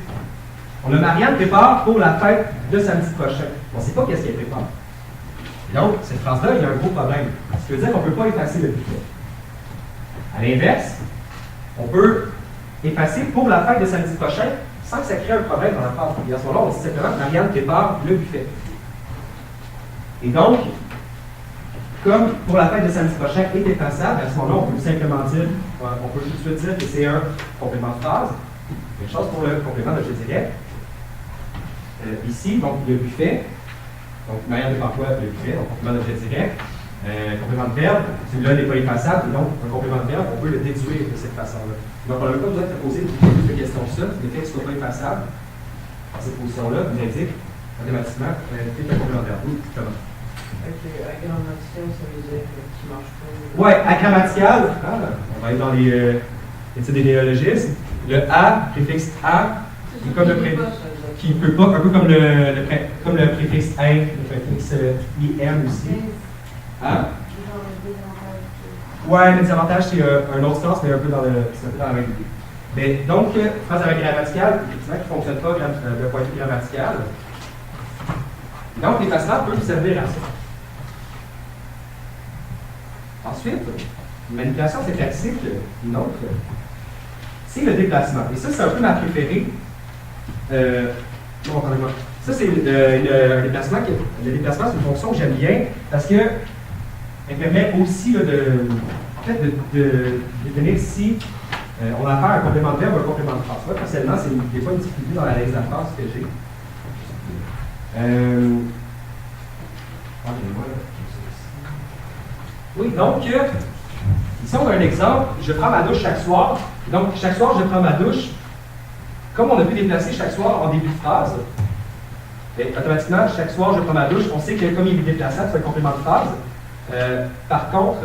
on a Marianne prépare pour la fête de samedi prochain. On ne sait pas qu'est-ce qu'elle prépare. Donc, cette phrase-là, il y a un gros problème. Ce qui veut dire qu'on ne peut pas effacer le buffet. À l'inverse, on peut effacer pour la fête de samedi prochain sans que ça crée un problème dans la phrase. Et à ce moment-là, on dit simplement que Marianne prépare le buffet. Et donc, comme pour la fête de samedi prochain est effaçable, à ce moment-là, on peut simplement dire, on peut tout de suite dire que c'est un complément de phrase. Même chose pour le complément de je dirais. Ici, donc le buffet. Donc, Marianne prépare quoi le buffet, donc complément de je dirais. Complément de verbe, celui-là n'est pas effaçable, et donc un complément de verbe, on peut le déduire de cette façon-là. Donc, on n'a pas besoin de poser plus de questions que ça. Le fait qu'il ne soit pas effaçable, dans cette position-là, vous indique automatiquement que c'est un complément de verbe. Oui, comment? Agrammatical, ça veut dire qu'il ne marche pas. Oui, agrammatical, on va être dans les études des néologismes. Le A, préfixe A, qui est comme le préfixe, qui ne peut pas, un peu comme le préfixe in, le préfixe IM aussi. Hein? Ouais, le désavantage, c'est un autre sens, mais un peu dans la même idée. Mais donc, phrase avec grammaticale, effectivement, qui ne fonctionne pas d'un point de vue grammatical. Donc, l'effacement peut servir à ça. Ensuite, une manipulation syntaxique, une autre, c'est le déplacement. Et ça, c'est un peu ma préférée. Non, attendez-moi. Ça, c'est le déplacement. Le déplacement, c'est une fonction que j'aime bien parce qu'elle permet aussi là, de définir si on a affaire à un complément de verbe ou un complément de phrase. Moi, personnellement, c'est des fois une difficulté dans l'analyse de la phrase que j'ai. Oui, donc, ici on a un exemple, je prends ma douche chaque soir. Donc, chaque soir, je prends ma douche. Comme on a pu déplacer chaque soir en début de phrase, Mais automatiquement, chaque soir, je prends ma douche. On sait que comme il est déplaçable, c'est un complément de phrase. Par contre,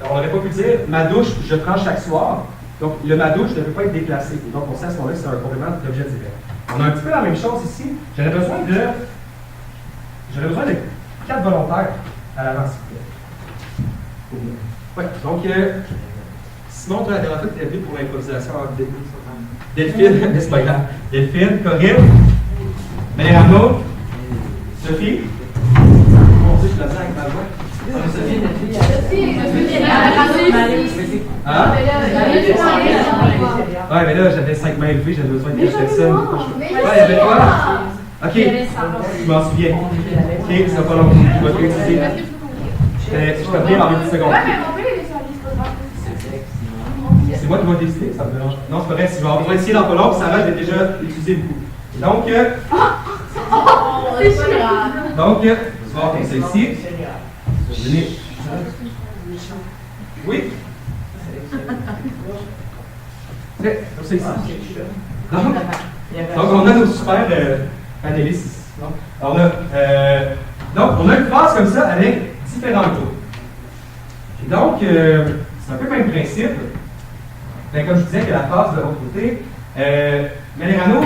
on n'aurait pas pu dire ma douche, je prends chaque soir. Donc, le ma douche ne peut pas être déplacé. Donc, on sait à ce moment-là que c'est un complément d'objet direct. On a un petit peu la même chose ici. J'aurais besoin de 4 volontaires à l'avance. Ouais, donc, Simon, toi, la dernière fois, tu étais pour l'improvisation en début. Delphine, c'est pas grave. Delphine, Corinne, Mélérano, Sophie. Mon Dieu, je la dis avec ma voix. Sophie, hein? Ouais, mais là, j'avais 5 mains élevées, j'avais besoin de 4 personnes. Ouais, il y avait quoi? Ok, je m'en souviens. Ok, c'est pas long. Je vais préciser. Je te prie en 20 secondes. C'est moi qui vais décider, ça me dérange. Non, c'est pas vrai, si je vais avoir besoin d'essayer dans pas long, ça va, j'ai déjà utilisé beaucoup. Donc, tu vas voir comme ça ici. Oui? Comme ça ici. Donc, on a nos super panélistes ici. Donc, on a une phrase comme ça avec différents groupes. Et donc, c'est un peu le même principe. Ben, comme je disais, que la phrase de l'autre côté, Mélérano,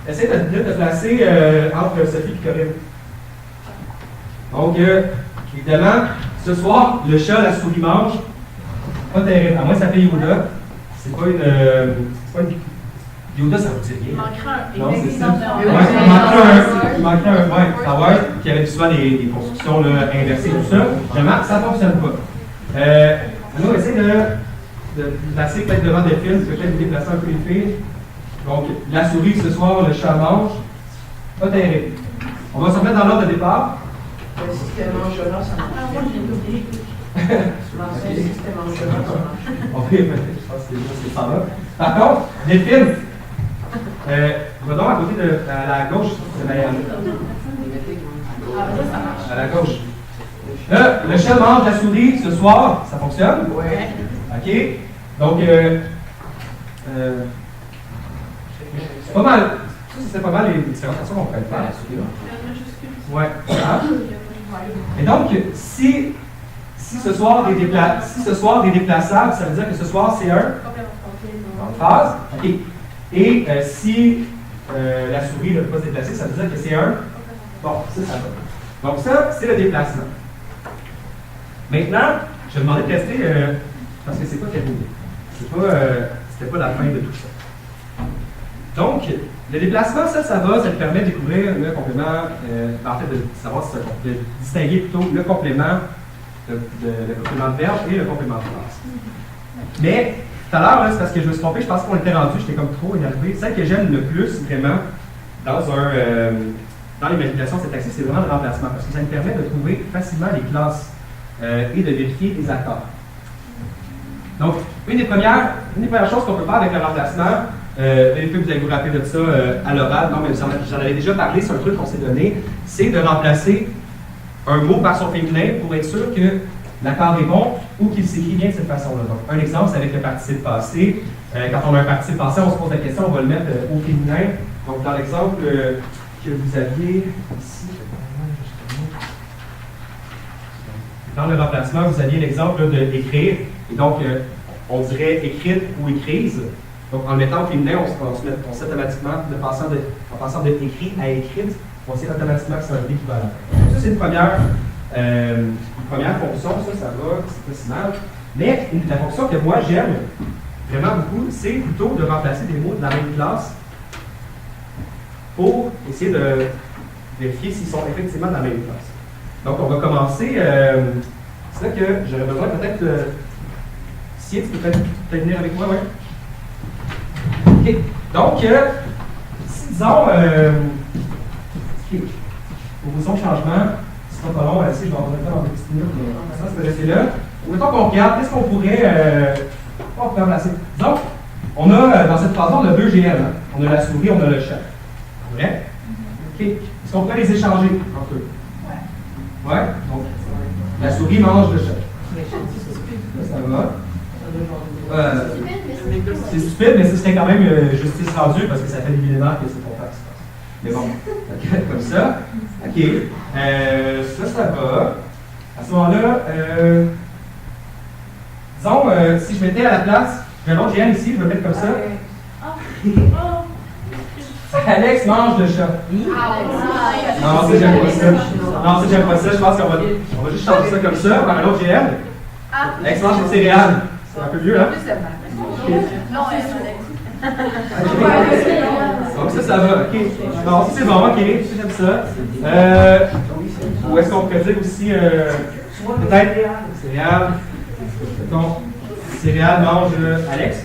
essaie de te placer entre Sophie et Corinne. Donc, évidemment, ce soir, le chat, la souris mange. Pas terrible. À moins que ça fait Yoda. C'est pas une. Yoda, ça vous dit rien. Il manquerait un. Non, c'est ça. Il manquerait un. Ouais, Star Wars, qui avait souvent des constructions là, inversées, tout ça. Vraiment, ça ne fonctionne pas. Nous, essaie de placer peut-être devant des films, peut-être de déplacer un peu les filles. Donc, la souris ce soir, le chat mange. Pas terrible. On va se remettre dans l'ordre de départ. Le système en chemin, ça marche. L'ancien système en chemin, ça marche. Ok, je pense que c'est ça là. Par contre, les films, va donc à côté de à la gauche de Marianne. À la gauche. Le chat mange la souris ce soir, ça fonctionne? Oui. OK. Donc, c'est pas mal. Ça, c'est pas mal les différentes façons qu'on pourrait le faire. Ouais. Ah. Et donc, si ce soir est déplaçable, ça veut dire que ce soir c'est un phrase. OK. Et si la souris ne peut pas se déplacer, ça veut dire que c'est un. Bon, ça va. Donc, ça, c'est le déplacement. Maintenant, je vais demander de tester, parce que c'est pas terminé. C'était pas la fin de tout ça. Donc, le déplacement, ça va, ça te permet de découvrir le complément, en fait, de savoir si de distinguer plutôt le complément de verbe et le complément de phrase. Mais, tout à l'heure, c'est parce que je me suis trompé, je pense qu'on était rendu, j'étais comme trop énervé. Celle que j'aime le plus, vraiment, dans les manipulations syntaxiques, c'est vraiment le remplacement, parce que ça me permet de trouver facilement les classes et de vérifier les accords. Donc, une des premières choses qu'on peut faire avec le remplacement, les filles, vous allez vous rappeler de ça à l'oral, non, mais j'en avais déjà parlé, c'est un truc qu'on s'est donné, c'est de remplacer un mot par son féminin pour être sûr que l'accord est bon ou qu'il s'écrit bien de cette façon-là. Donc, un exemple, c'est avec le participe passé. Quand on a un participe passé, on se pose la question, on va le mettre au féminin. Donc, dans l'exemple que vous aviez ici, dans le remplacement, vous aviez l'exemple d'écrire. Et donc, on dirait écrite ou écrise. Donc, en le mettant au féminin, on sait automatiquement, en passant de écrit à écrite, on sait automatiquement que c'est un équivalent. Donc, ça, c'est une première fonction. Ça va, c'est pas si mal. Mais la fonction que moi, j'aime vraiment beaucoup, c'est plutôt de remplacer des mots de la même classe pour essayer de vérifier s'ils sont effectivement de la même classe. Donc, on va commencer. C'est là que j'aurais besoin peut-être. Si tu peux peut-être venir avec moi, oui? OK. Donc, si disons. Pour vos changements, ce sera pas long. Si je vais en remettre dans une petite minute, mais ça, c'est de rester là. Mettons qu'on regarde, qu'est-ce qu'on pourrait remplacer? Donc, on a dans cette phrase-là, on a deux GM. Hein? On a la souris, on a le chat. Vrai? OK. Est-ce qu'on pourrait les échanger entre eux? Ouais. Donc, la souris mange le chat. Ça va. C'est stupide, mais ce serait quand même justice rendue parce que ça fait évidemment que c'est pour faire ce qui se passe. Mais bon, comme ça. OK. Ça va. À ce moment-là, disons, si je mettais à la place, j'ai un autre GM ici, je vais le mettre comme ça. Alex mange le chat. Non, ça, j'aime pas ça. Non, ça, j'aime pas ça. Je pense qu'on va juste changer ça comme ça, par un autre GM. Alex mange des céréales. C'est un peu mieux, hein? Non, Donc ça va, ok. Non, ça c'est bon, ok, j'aime ça. Ou est-ce qu'on pourrait dire aussi, peut-être, céréales, mettons, céréales mange Alex.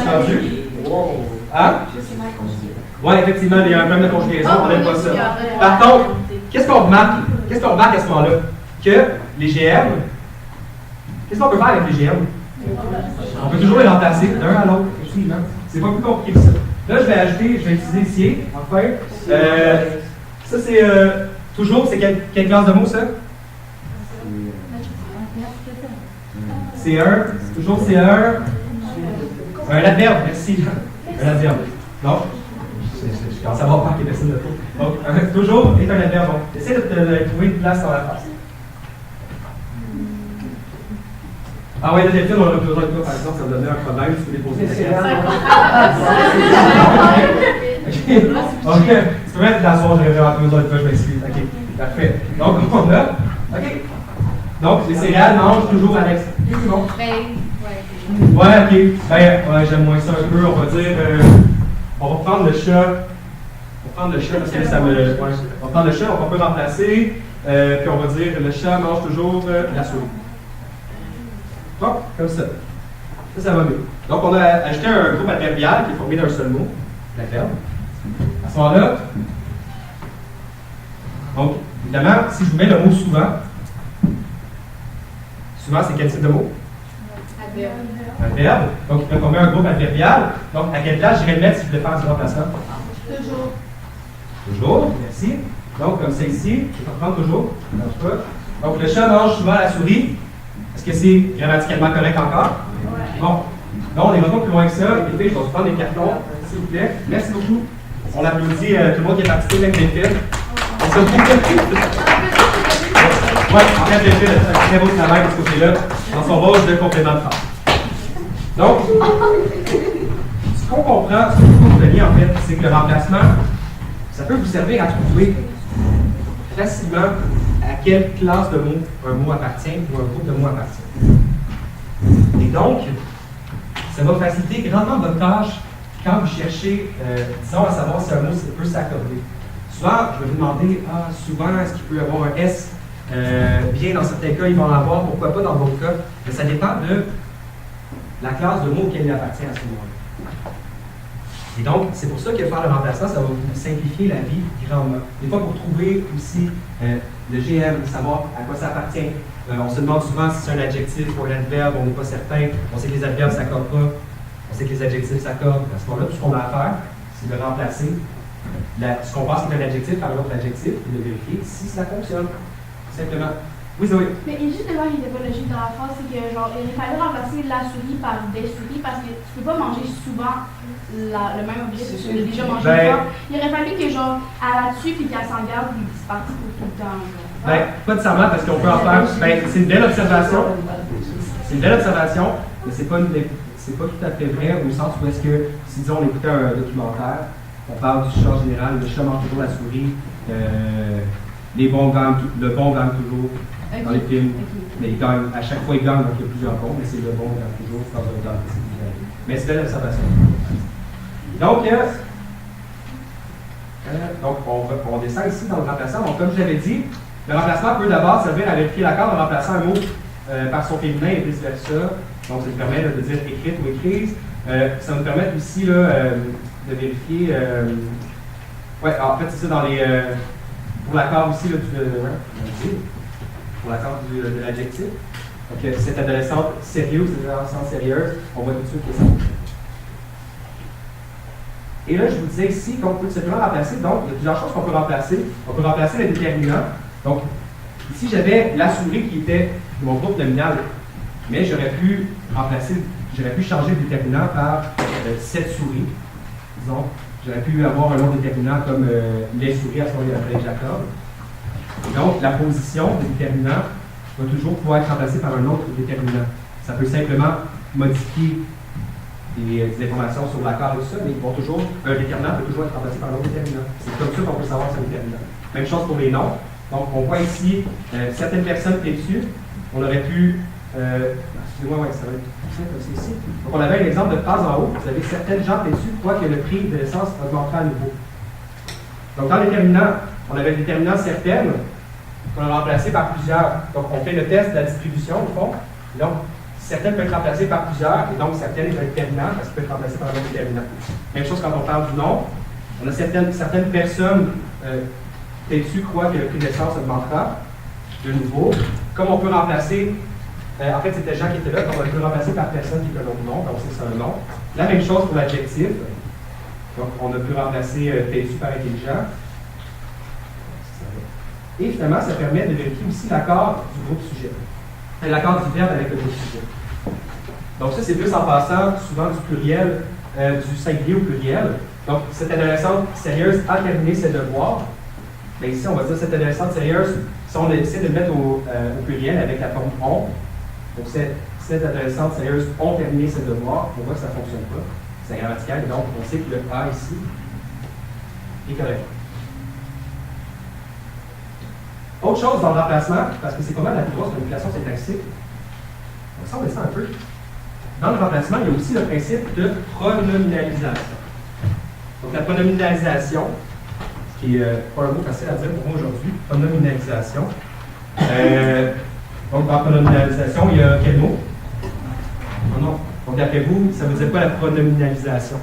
Entendu? Hein? Oui, effectivement, il y a un problème de conjugaison, on n'aime pas ça. Par contre, qu'est-ce qu'on remarque? Qu'est-ce qu'on remarque à ce moment-là? Que les GM, qu'est-ce qu'on peut faire avec les GM? On peut toujours les remplacer d'un à l'autre, effectivement. C'est pas plus compliqué que ça. Là, je vais utiliser ici, enfin. Ça, c'est toujours, c'est quelle classe de mots, ça? Toujours c'est un adverbe, merci. Un adverbe. Donc, je commence à voir par quelle personne de faux. Donc, toujours est un adverbe. Donc, essaie de trouver une place dans la phrase. Ah ouais, Delphine, on a besoin de toi, par exemple, ça me donnait un problème, tu peux déposer la question. Ok, tu peux mettre la soirée, j'aurais vraiment besoin de toi, je m'excuse. Ok, parfait. Donc, on a. Ok. Donc, les céréales mangent toujours Alex. C'est bon. Ouais, ok. Ben, j'aime moins ça un peu, on va dire. On va prendre le chat. On va prendre le chat parce que ça me. Ouais. On va prendre le chat, on peut remplacer. Puis on va dire le chat mange toujours la souris. Bon, comme ça. Ça va mieux. Donc, on a ajouté un groupe adverbial qui est formé d'un seul mot, l'adverbe. À ce moment-là, donc, évidemment, si je vous mets le mot souvent, souvent, c'est quel type de mot? Adverbe. Donc, il peut former un groupe adverbial. Donc, à quelle place j'irais le mettre si je voulais faire du remplacement? Toujours. Toujours, merci. Donc, comme ça ici, je vais reprendre toujours. Ça ne marche pas. Donc, le chat mange souvent la souris. Est-ce que c'est grammaticalement correct encore? Ouais. Bon. Non, on est vraiment plus loin que ça. Écoutez, je vais vous prendre des cartons, s'il vous plaît. Merci beaucoup. On applaudit tout le monde qui est participé, même des films. Oui, en fait, j'ai fait un très beau travail de ce côté-là, dans son rôle de complément de phrase. Donc, ce qu'on comprend, ce que vous comprenez en fait, c'est que le remplacement, ça peut vous servir à trouver facilement à quelle classe de mots un mot appartient ou un groupe de mots appartient. Et donc, ça va faciliter grandement votre tâche quand vous cherchez, disons, à savoir si un mot peut s'accorder. Souvent, je vais vous demander, souvent, est-ce qu'il peut y avoir un S? Bien, dans certains cas, ils vont en avoir, pourquoi pas dans d'autres cas? Mais ça dépend de la classe de mots auquel il appartient à ce moment-là. Et donc, c'est pour ça que faire le remplacement, ça va vous simplifier la vie grandement. Des fois, pour trouver aussi le GM, savoir à quoi ça appartient. On se demande souvent si c'est un adjectif ou un adverbe, on n'est pas certain. On sait que les adverbes ne s'accordent pas. On sait que les adjectifs s'accordent. À ce moment-là, tout ce qu'on a à faire, c'est de remplacer ce qu'on pense être un adjectif par un autre adjectif et de vérifier si ça fonctionne. Simplement. Oui, Zoé. Mais justement, il n'était pas logique dans la phrase, c'est que genre, il fallait remplacer la souris par des souris parce que tu peux pas manger souvent le même objet que tu l'as déjà mangé une fois. Il aurait fallu que genre, elle la tue puis qu'elle s'en garde puis qu'il se parte pour tout le temps. Pas nécessairement parce qu'on peut en faire. C'est une belle observation. C'est une belle observation, mais c'est pas tout à fait vrai au sens où est-ce que, si disons on écoutait un documentaire, on parle du chat en général, le chat mange toujours la souris, le bon gagne toujours dans les films, mais il gagne, à chaque fois il gagne, donc il y a plusieurs bons, mais c'est le bon gagne toujours dans un gagne. Mais c'est belle observation. Donc, on descend ici dans le remplaçant. Donc, comme je l'avais dit, le remplacement peut d'abord servir à vérifier l'accord en remplaçant un mot par son féminin et vice-versa. Donc, ça nous permet de dire écrite ou écrise. Ça nous permet aussi là, de vérifier. En fait, c'est ça dans les. Pour l'accord aussi là, pour l'accord de l'adjectif. Donc, cette adolescente sérieuse, cette adolescente sérieuse, on voit tout de suite que ça. Et là, je vous disais ici qu'on peut simplement remplacer. Donc, il y a plusieurs choses qu'on peut remplacer. On peut remplacer le déterminant. Donc, ici, j'avais la souris qui était mon groupe nominal, mais j'aurais pu changer le déterminant par cette souris. Disons, J'aurais pu avoir un autre déterminant comme les souris à son avec Jacob. Et donc, la position des déterminants va toujours pouvoir être remplacée par un autre déterminant. Ça peut simplement modifier des informations sur l'accord et tout ça, mais un déterminant peut toujours être remplacé par un autre déterminant. C'est comme ça qu'on peut savoir si c'est un déterminant. Même chose pour les noms. Donc, on voit ici certaines personnes têtues. On aurait pu. Excusez-moi, ouais, ça va être tout simple comme c'est ici. Donc, on avait un exemple de phrase en haut. Vous avez certaines gens têtues croient que le prix de l'essence augmentera à nouveau. Donc, dans le déterminant, on avait le déterminant certaines qu'on a remplacé par plusieurs. Donc, on fait le test de la distribution, au fond. Donc, certaines peuvent être remplacées par plusieurs, et donc certaines est un déterminant, parce qu'elles peuvent être remplacées par un autre déterminant. Même chose quand on parle du nom. On a certaines personnes têtues croient que le prix de l'essence augmentera de nouveau. Comme on peut remplacer, en fait, c'était Jean qui était là, donc on peut remplacer par personne qui est un autre nom, donc c'est un nom. La même chose pour l'adjectif. Donc, on a pu remplacer têtu par intelligent. Et finalement, ça permet de vérifier aussi l'accord du groupe sujet. Et l'accord du verbe avec le groupe sujet. Donc, ça, c'est plus en passant souvent du pluriel, du singulier au pluriel. Donc, cette adolescente sérieuse a terminé ses devoirs. Mais ici, on va dire cette adolescente sérieuse, si on essaie de le mettre au pluriel avec la forme on, donc cette adolescente sérieuse ont terminé ses devoirs, on voit que ça ne fonctionne pas. C'est grammatical, et donc on sait que le A ici est correct. Autre chose dans le remplacement, parce que c'est pas mal la plus grosse manipulation syntaxique, on va s'en ça un peu. Dans le remplacement, il y a aussi le principe de pronominalisation. Donc la pronominalisation, qui n'est pas un mot facile à dire pour moi aujourd'hui, pronominalisation. Donc dans la pronominalisation, il y a quel mot? Oh non. Donc d'après vous, ça veut dire quoi la pronominalisation?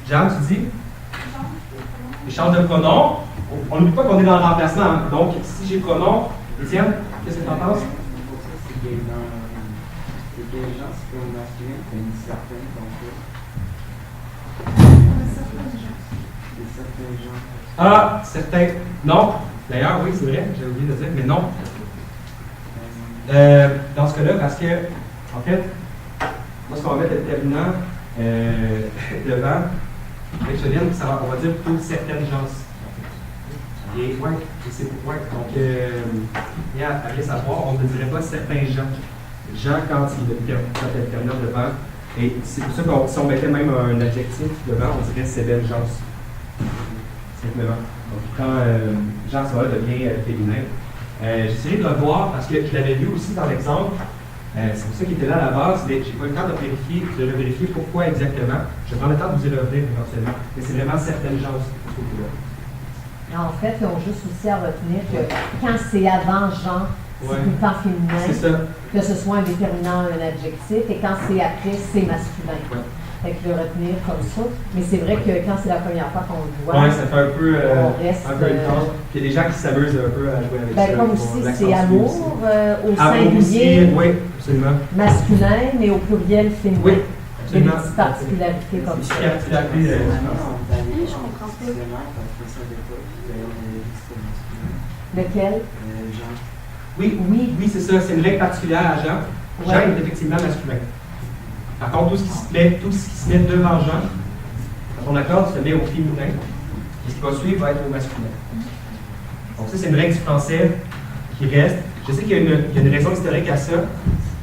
Jeanne, tu dis? Échange de pronoms. On n'oublie pas qu'on est dans le remplacement. Hein. Donc, si j'ai pronom, Étienne, qu'est-ce que tu en penses? C'est des gens, c'est comme masculin, c'est une certaine donc. Ah, certains. Non. D'ailleurs, oui, c'est vrai, j'ai oublié de dire, mais non. Dans ce cas-là, parce que, en fait, moi, ce qu'on va mettre le déterminant devant, on va dire plutôt certaines gens. Et ouais, c'est ouais. Donc, à bien savoir, on ne dirait pas certains gens. Gens quand il y a le déterminant devant. Et c'est pour ça que si on mettait même un adjectif devant, on dirait c'est belle gens. Simplement. Donc, quand Jean Sorel devient féminin, j'essaierai de le voir parce que je l'avais vu aussi dans l'exemple. C'est pour ça qu'il était là à la base, mais je n'ai pas eu le temps de vérifier pourquoi exactement. Je vais prendre le temps de vous y revenir éventuellement. Mais c'est vraiment certaines gens aussi qui sont là. En fait, ils ont juste aussi à retenir que quand c'est avant Jean, c'est tout le temps féminin. C'est ça. Que ce soit un déterminant, un adjectif, et quand c'est après, c'est masculin. Ouais. Fait que le retenir comme ça. Mais c'est vrai que quand c'est la première fois qu'on le voit, ouais, ça fait un peu reste, intense. Il y a des gens qui s'amusent un peu à jouer avec ça. Comme aussi, c'est amour au Aussi, singulier, oui, absolument. masculin, mais au pluriel féminin. Oui, Il y a des absolument. petites particularités comme ça. Lequel? Oui, c'est ça. C'est une règle particulière à Jean. Jean est effectivement masculin. Par contre, tout ce qui se met devant Jean, quand on accorde, se met au féminin. Et ce qui va suivre va être au masculin. Donc ça, c'est une règle du français qui reste. Je sais qu'il y a une raison historique à ça,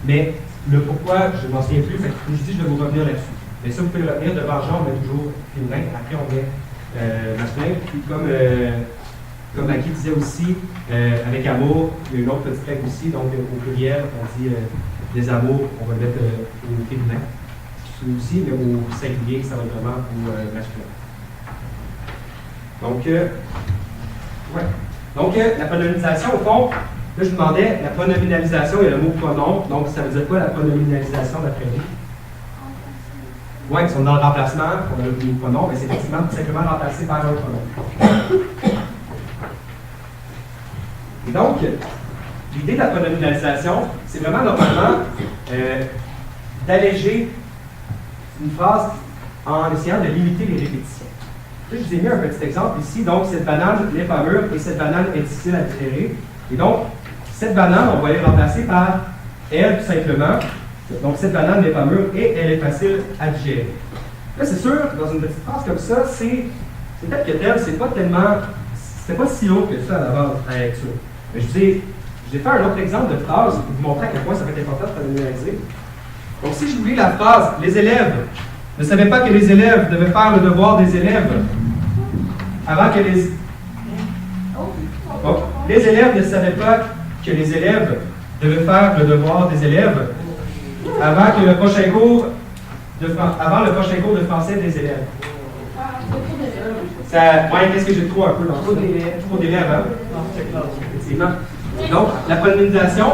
mais le pourquoi, je ne m'en souviens plus. Fait que, comme je dis, je vais vous revenir là-dessus. Mais ça, vous pouvez le retenir. Devant Jean, on met toujours féminin. Après, on met masculin. Puis comme Maggie disait aussi, avec amour, il y a une autre petite règle aussi. Donc, au pluriel, on dit des amours, on va le mettre au féminin. Aussi, mais au singulier, ça va être vraiment au masculin. Donc, Donc, la pronominalisation, au fond, là, je vous demandais, la pronominalisation, il y a le mot pronom. Donc, ça veut dire quoi la pronominalisation d'après vous? Oui, si on est dans le remplacement, on a le mot pronom, mais c'est effectivement simplement remplacé par un pronom. Et donc, l'idée de la pronominalisation, c'est vraiment normalement d'alléger une phrase en essayant de limiter les répétitions. Là, je vous ai mis un petit exemple ici. Donc, cette banane n'est pas mûre et cette banane est difficile à digérer. Et donc, cette banane, on va les remplacer par elle, tout simplement. Donc, cette banane n'est pas mûre et elle est facile à digérer. Là, c'est sûr, dans une petite phrase comme ça, c'est peut-être que tel, c'est pas tellement. C'était pas si haut que ça à la base, à la lecture. Mais je vous ai fait un autre exemple de phrase pour vous montrer à quel point ça va être important de familiariser. Donc, si je vous lis la phrase, les élèves ne savaient pas que les élèves devaient faire le devoir des élèves avant que les. Donc, les élèves ne savaient pas que les élèves devaient faire le devoir des élèves avant le prochain cours de français des élèves. Ouais, qu'est-ce que j'ai trop un peu dans ça? Trop d'élèves, hein? Effectivement. Donc, la pronomination,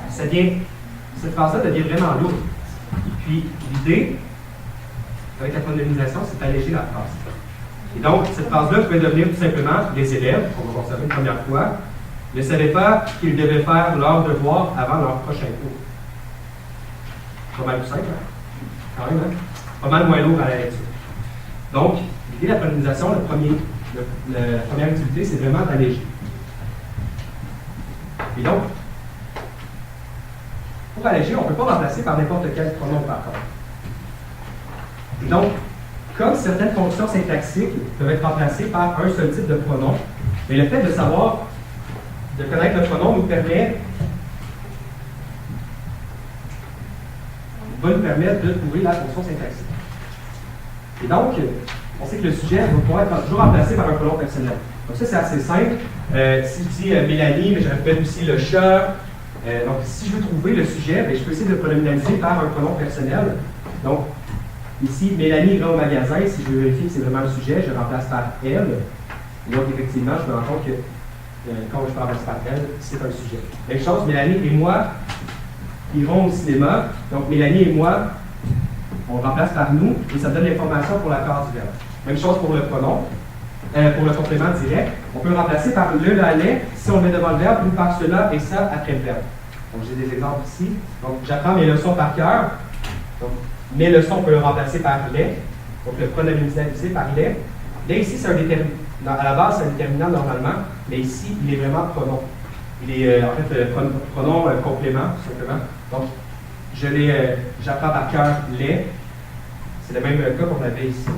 cette phrase-là devient vraiment lourde. Puis, l'idée, avec la pronomination, c'est d'alléger la phrase. Et donc, cette phrase-là pouvait devenir tout simplement les élèves, qu'on va conserver une première fois, ne savaient pas qu'ils devaient faire leur devoir avant leur prochain cours. Pas mal plus simple, hein? Quand même, hein? Pas mal moins lourd à la lecture. Donc, l'idée de la pronomination, la première utilité, c'est vraiment d'alléger. Et donc, pour alléger, on ne peut pas remplacer par n'importe quel pronom par contre. Et donc, comme certaines fonctions syntaxiques peuvent être remplacées par un seul type de pronom, mais le fait de savoir, de connaître le pronom va nous permettre de trouver la fonction syntaxique. Et donc, on sait que le sujet va pouvoir être toujours remplacé par un pronom personnel. Donc ça, c'est assez simple. Si je dis Mélanie, mais je répète aussi le chat. Donc, si je veux trouver le sujet, je peux essayer de le pronominaliser par un pronom personnel. Donc, ici, Mélanie va au magasin. Si je veux vérifier que c'est vraiment le sujet, je le remplace par elle. Et donc, effectivement, je me rends compte que quand je remplace par elle, c'est un sujet. Même chose, Mélanie et moi iront au cinéma. Donc, Mélanie et moi, on le remplace par nous et ça donne l'information pour la case du verbe. Même chose pour le pronom. Pour le complément direct, on peut le remplacer par le, la, les, si on le met devant le verbe, ou par cela et ça après le verbe. Donc, j'ai des exemples ici. Donc, j'apprends mes leçons par cœur. Donc, mes leçons, on peut le remplacer par les. Donc, le pronominalisé par les. Les, ici, c'est un déterminant. À la base, c'est un déterminant normalement, mais ici, il est vraiment pronom. Il est, en fait, pronom complément, tout simplement. Donc, j'apprends par cœur les. C'est le même cas qu'on avait ici.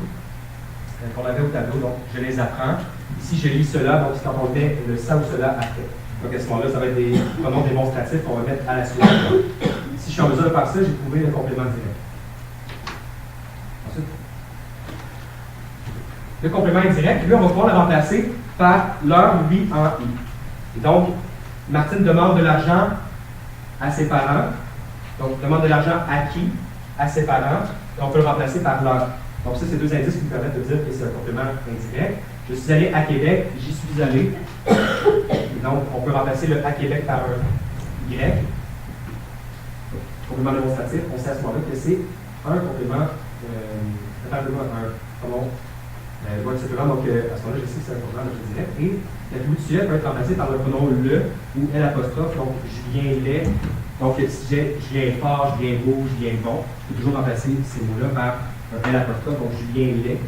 Qu'on avait au tableau, donc je les apprends. Ici, je lis cela, donc c'est quand on met le ça ou cela après. Donc à ce moment-là, ça va être des pronoms démonstratifs qu'on va mettre à la suite. Si je suis en mesure de faire ça, j'ai trouvé le complément direct. Ensuite, le complément indirect, lui, on va pouvoir le remplacer par leur, lui, en, i. Et donc, Martine demande de l'argent à ses parents. Donc, demande de l'argent à qui? À ses parents. Et on peut le remplacer par leur. Donc, ça, c'est deux indices qui nous permettent de dire que c'est un complément indirect. Je suis allé à Québec, j'y suis allé. Et donc, on peut remplacer le à Québec par un Y. Complément démonstratif, on sait à ce moment-là que c'est un complément, un pronom. Donc, à ce moment-là, je sais que c'est un complément direct. Et l'attribut du sujet peut être remplacé par le pronom le ou L'. Donc, Julien l'est. Donc, si Julien fort, Julien beau, Julien bon, je peux toujours remplacer ces mots-là par un L', donc Julien l'est.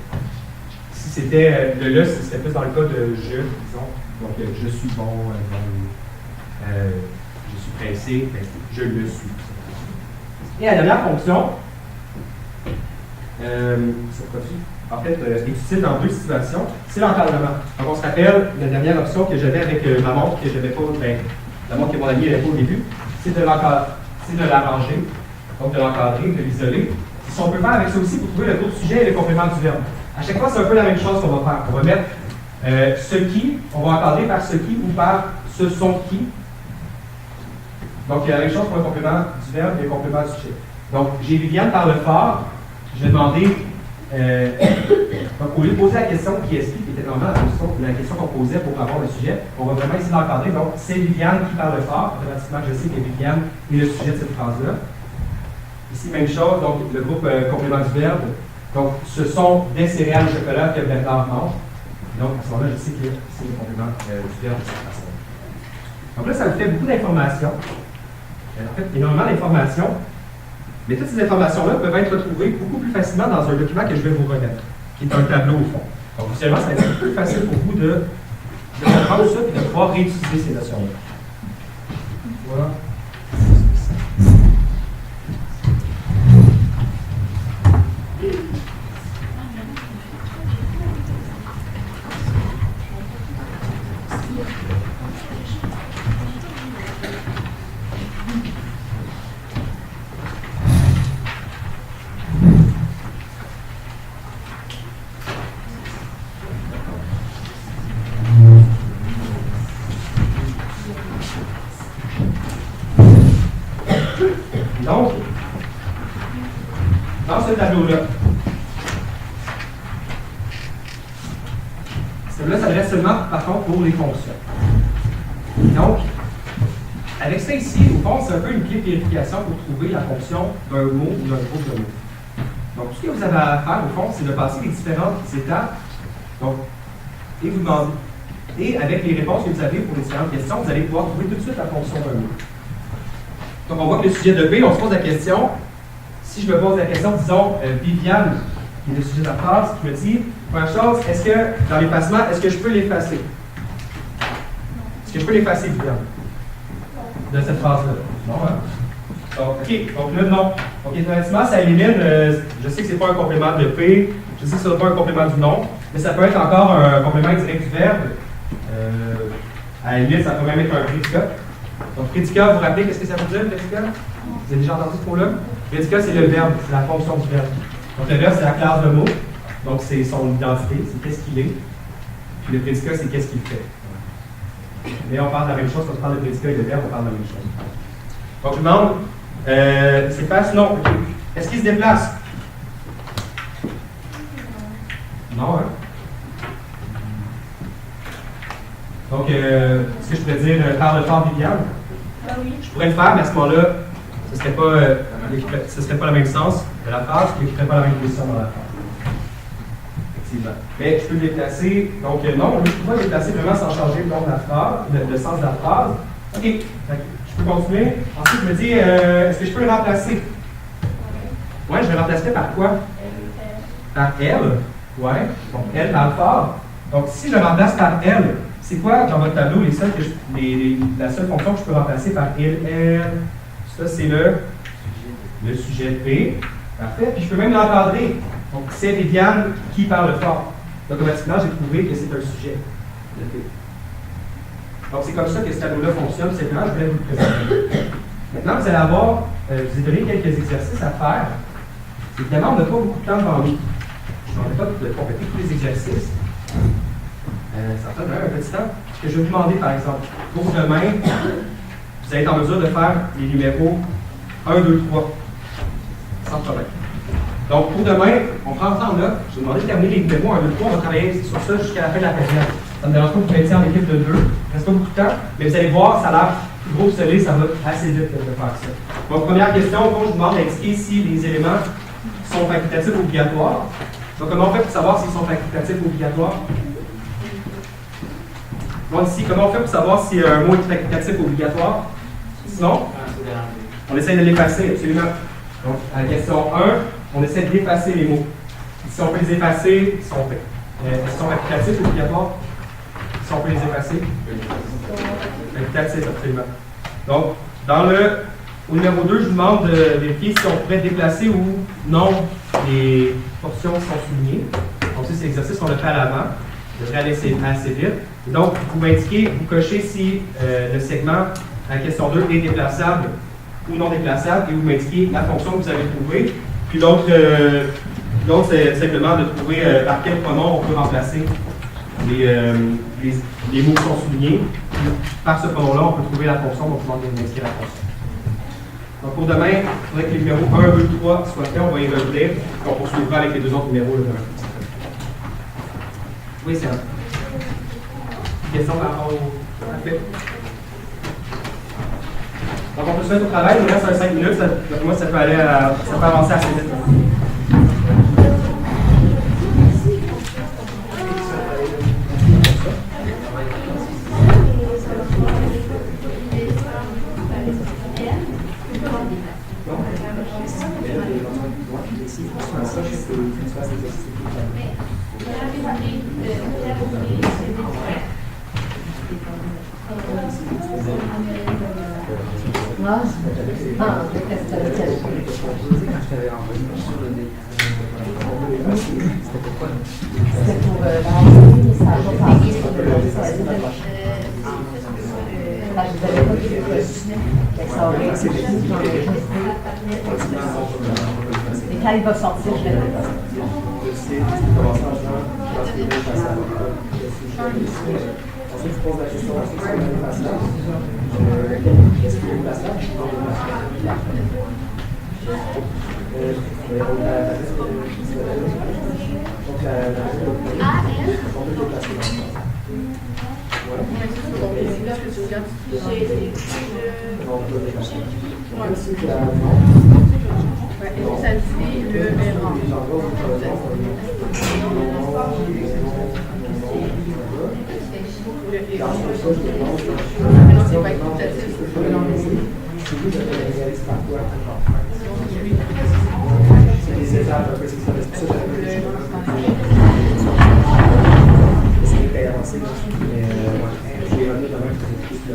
Si c'était le c'était plus dans le cas de je, disons. Donc, je suis bon, je suis pressé, je le suis. Et la dernière fonction se produit, en fait, est utile dans deux situations. C'est l'encadrement. Donc, on se rappelle la dernière option que j'avais avec ma montre, que je n'avais pas, la montre que mon ami n'avait pas au début, c'est de l'arranger, donc de l'encadrer, de l'isoler. Si on peut faire avec ça aussi pour trouver le groupe sujet et le complément du verbe. À chaque fois, c'est un peu la même chose qu'on va faire. On va mettre ce qui, on va encadrer par ce qui ou par ce sont qui. Donc, il y a la même chose pour le complément du verbe et le complément du sujet. Donc, j'ai Viviane parle fort. Je vais demander, donc, au lieu de poser la question qui explique, qui était normalement la question qu'on posait pour avoir le sujet, on va vraiment essayer d'encadrer. Donc, c'est Viviane qui parle fort. Automatiquement, je sais que Viviane est le sujet de cette phrase-là. Ici, même chose, donc le groupe complément du verbe. Donc, ce sont des céréales au chocolat que Bernard mange. Donc, à ce moment-là, je sais que c'est le complément du verbe de cette façon. Donc là, ça vous fait beaucoup d'informations. En fait, énormément d'informations. Mais toutes ces informations-là peuvent être retrouvées beaucoup plus facilement dans un document que je vais vous remettre, qui est un tableau au fond. Donc, visuellement, ça va être plus facile pour vous de comprendre ça et de pouvoir réutiliser ces notions-là. Voilà. Donc, dans ce tableau-là, celui-là s'adresse seulement, par contre, pour les fonctions. Donc, avec ça ici, au fond, c'est un peu une clé de vérification pour trouver la fonction d'un mot ou d'un groupe de mots. Donc, tout ce que vous avez à faire, au fond, c'est de passer les différentes étapes. Donc, et vous demandez. Et avec les réponses que vous avez pour les différentes questions, vous allez pouvoir trouver tout de suite la fonction d'un mot. Donc, on voit que le sujet de B, on se pose la question. Si je me pose la question, disons, Viviane, qui est le sujet de la phrase, qui me dit, première chose, est-ce que, dans l'effacement, est-ce que je peux l'effacer? Est-ce que je peux l'effacer, Viviane? De cette phrase-là? Non, hein? Donc, OK. Donc là, non. Donc, effectivement, ça élimine, je sais que ce n'est pas un complément de P, je sais que ce n'est pas un complément du nom, mais ça peut être encore un complément direct du verbe. À la limite, ça peut même être un prédicat. Donc, prédicat, vous vous rappelez qu'est-ce que ça veut dire, prédicat? Vous avez déjà entendu ce mot-là? Prédicat, c'est le verbe, c'est la fonction du verbe. Donc, le verbe, c'est la classe de mots. Donc, c'est son identité, c'est qu'est-ce qu'il est. Puis le prédicat, c'est qu'est-ce qu'il fait. Mais on parle de la même chose, quand on parle de prédicat et de verbe, on parle de la même chose. Donc, je vous demande, c'est pas non. Okay. Est-ce qu'il se déplace? Non, hein? Donc, est-ce que je pourrais dire parle fort, Viviane? Oui. Je pourrais le faire, mais à ce moment-là, ce ne serait pas le même sens de la phrase, et je ne ferais pas la même position dans la phrase. Effectivement. Mais je peux le déplacer. Donc, non, je peux pas le déplacer vraiment sans changer le nom de la phrase, le sens de la phrase. OK. Je peux continuer. Ensuite, je me dis, est-ce que je peux le remplacer? Oui, je le remplacerai par quoi? Par elle. Oui. Donc, elle parle fort. Donc, si je le remplace par elle, c'est quoi dans votre tableau la seule fonction que je peux remplacer par elle? Ça, c'est le sujet P. Parfait. Puis je peux même l'encadrer. Donc, c'est Viviane qui parle fort. Donc, automatiquement, j'ai trouvé que c'est un sujet. Le P. Donc, c'est comme ça que ce tableau-là fonctionne. C'est vraiment, je voulais vous le présenter. Maintenant, vous allez avoir, je vous ai donné quelques exercices à faire. Évidemment, on n'a pas beaucoup de temps devant nous. Je n'en ai pas de compléter tous les exercices. Ça prend un petit temps. Ce que je vais vous demander, par exemple, pour demain, vous allez être en mesure de faire les numéros 1, 2, 3, sans problème. Donc, pour demain, on prend le temps là. Je vais vous demander de terminer les numéros 1, 2, 3. On va travailler sur ça jusqu'à la fin de la période. Ça ne me dérange pas que vous mettiez en équipe de 2. Il ne reste pas beaucoup de temps, mais vous allez voir, ça a l'air plus gros que ça va assez vite de faire ça. Donc, première question, je vous demande d'indiquer si les éléments sont facultatifs ou obligatoires. Donc, comment on fait pour savoir s'ils sont facultatifs ou obligatoires? Donc, ici, comment on fait pour savoir si un mot est facultatif ou obligatoire? Sinon, on essaie de l'effacer, absolument. Donc, à la question 1, on essaie d'effacer les mots. Si on peut les effacer, ils sont faits. Est-ce qu'ils sont facultatifs ou obligatoires? Si on peut les effacer? Facultatifs, absolument. Donc, au numéro 2, je vous demande de vérifier si on pourrait déplacer ou non les portions qui sont soulignées. Donc, ça, c'est l'exercice qu'on a fait à l'avant. Je devrais aller assez vite. Et donc, vous m'indiquez, vous cochez si le segment à la question 2 est déplaçable ou non déplaçable, et vous m'indiquez la fonction que vous avez trouvée. Puis l'autre, c'est simplement de trouver par quel pronom on peut remplacer les mots qui sont soulignés. Puis, par ce pronom-là, on peut trouver la fonction, donc on va m'indiquer la fonction. Donc pour demain, il faudrait que les numéros 1, 2, 3 soient faits, on va y revenir, puis on poursuivra avec les deux autres numéros là, demain. Oui, c'est un. Question par rapport au. Parfait. Donc, on peut se mettre au travail, il nous reste 5 minutes. Donc, moi, ça peut avancer assez vite. C'était pour la rentrée, ça n'a pas passé. Je vous avais pas dit que ça aurait été fini, j'en ai resté. Et quand il va sortir, je vais le faire. Ensuite, tu poses la question sur le passage. Qu'est-ce que le passage? Ça dit le errant. Non, c'est pas équitatif. C'est des étapes un peu, c'est ça. C'est hyper avancé. Mais j'ai un autre domaine qui est plus le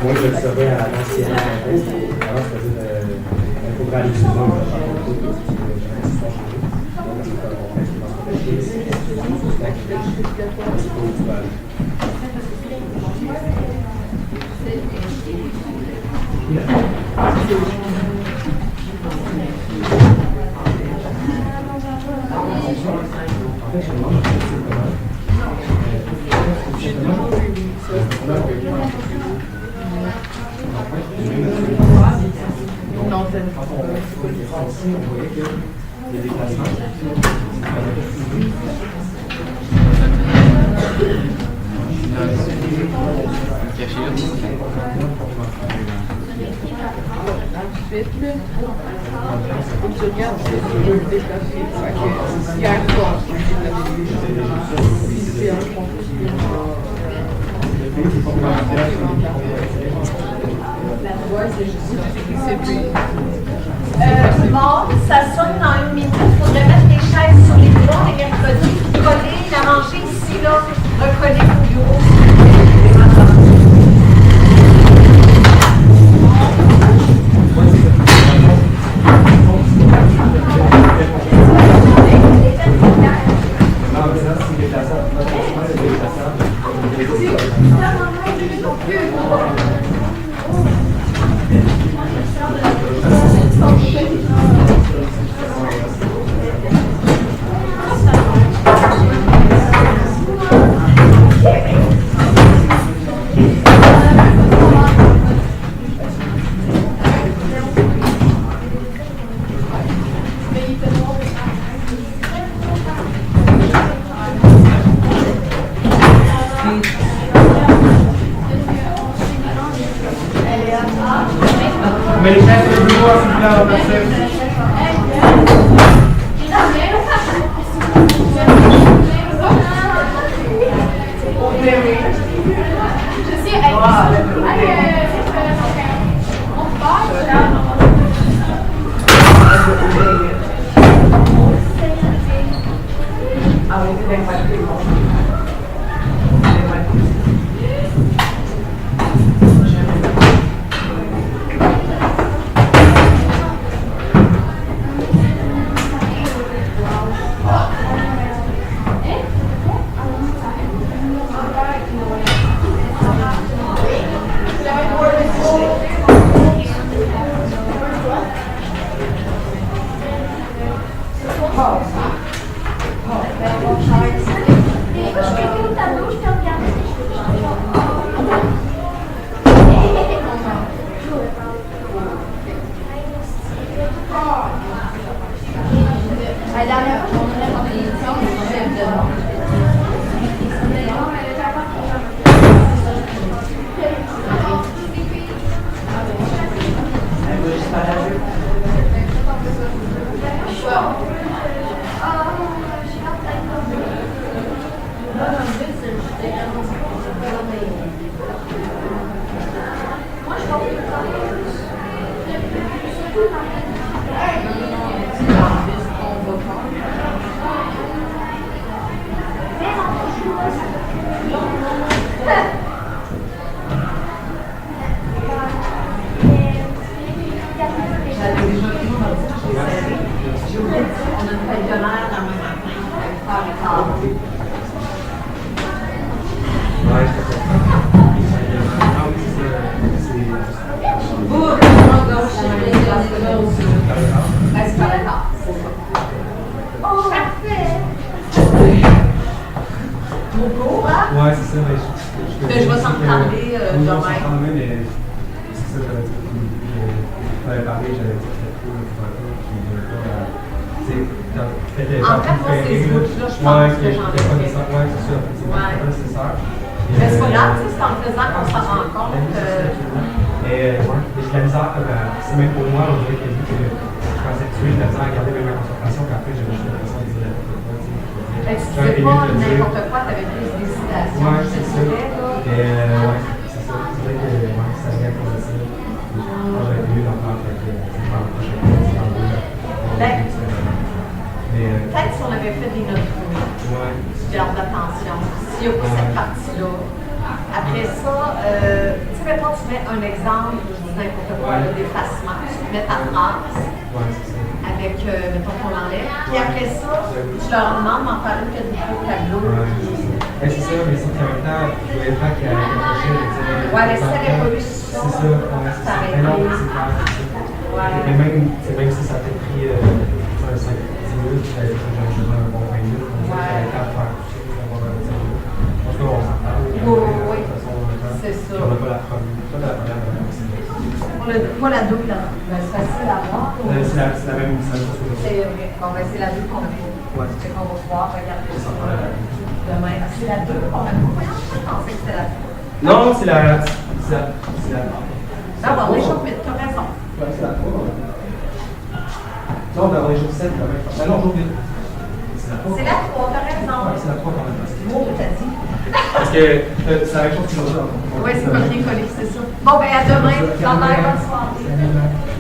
moi, je le savais à l'ancienne. Avant, je faisais un programme à l'étudiant. Bon, ça sonne dans une minute. Il faudrait mettre les chaises sur les bureaux les mercredis. Coller, la rangée ici, là, recoller au bureau. Mais les chaises sur le bureau, s'il vous plaît, on va passer. J'avais déjà pris mon ordi, je l'ai serré. J'ai oublié de dire qu'on a une pavillonnaire dans le matin. Avec faire les Ouais, je comprends. Vous, à gauche, c'est pas d'accord. Oh, parfait! Trop court, hein? Ouais, c'est ça, mais Mais je vais s'en parler oui, on demain. s'en parler, mais c'est ça, j'avais dit. J'avais parlé, j'avais dit que c'était En fait, moi, c'est ce bout-là, je pense que j'en ai fait. Ouais, c'est ça. C'est Ouais. pas nécessaire. Mais c'est pas grave, tu sais, c'est en le faisant qu'on s'en rend compte. Mais ouais, j'ai de la misère, c'est même pour moi, on dirait que vu que je suis conceptué, j'ai de la misère à garder même ma concentration, qu'après j'ai juste l'impression de dire Mais tu disais pas n'importe quoi, t'avais plus d'hésitation. Ouais, Je te c'est ça. dirais, là. Ouais, c'est ça. C'est vrai que ouais, ça vient à cause de ça. Moi, j'aurais voulu d'en faire, fait que c'est pas la prochaine fois. Mais Peut-être si on avait fait des notes ouais. tu gardes l'attention. S'il n'y a pas cette partie-là. Après ça, tu sais, mettons, tu mets un exemple, je dis n'importe quoi, là, d'effacement. Tu mets ta phrase Ouais, c'est ça. avec, mettons, qu'on l'enlève. Puis après ça, tu leur demandes d'en faire une qui a des tableaux. Ouais, c'est ça, mais c'est qu'en même temps, je voulais pas qu'à la prochaine, je disais. Ouais, mais si t'avais pas eu ça, c'est ça, ouais, c'est ça. Mais non, c'est clair, c'est ça. Ouais. Mais même si ça t'a pris 5-10 minutes, j'avais déjà un bon 20 minutes, on dirait que j'avais le temps de faire tout ça, d'avoir un petit peu. En tout cas, on s'en parle. Oui, De toute façon, c'est ça. on n'a pas la première. Pas la première aussi. Pas la double, là. Ben, c'est facile à voir. C'est la même chose que C'est vrai. Bon, ben, c'est la double qu'on a fait. Ouais. C'est qu'on va pouvoir regarder ça demain. C'est la double qu'on a fait. Je pensais que c'était la double. Non, c'est la. Ah, bon, on est chaud, mais t'as raison. Ouais, c'est la 3. Non, on est jour 7 quand même. Ah non, jour 8. C'est la 3. C'est la 3, t'as raison. Ouais, c'est la 3 quand même. Bon, t'as dit. Parce que c'est la même chose que l'autre. Oui, c'est coller, c'est ça. Bon, ben, à demain. Bye bye, bonne soirée.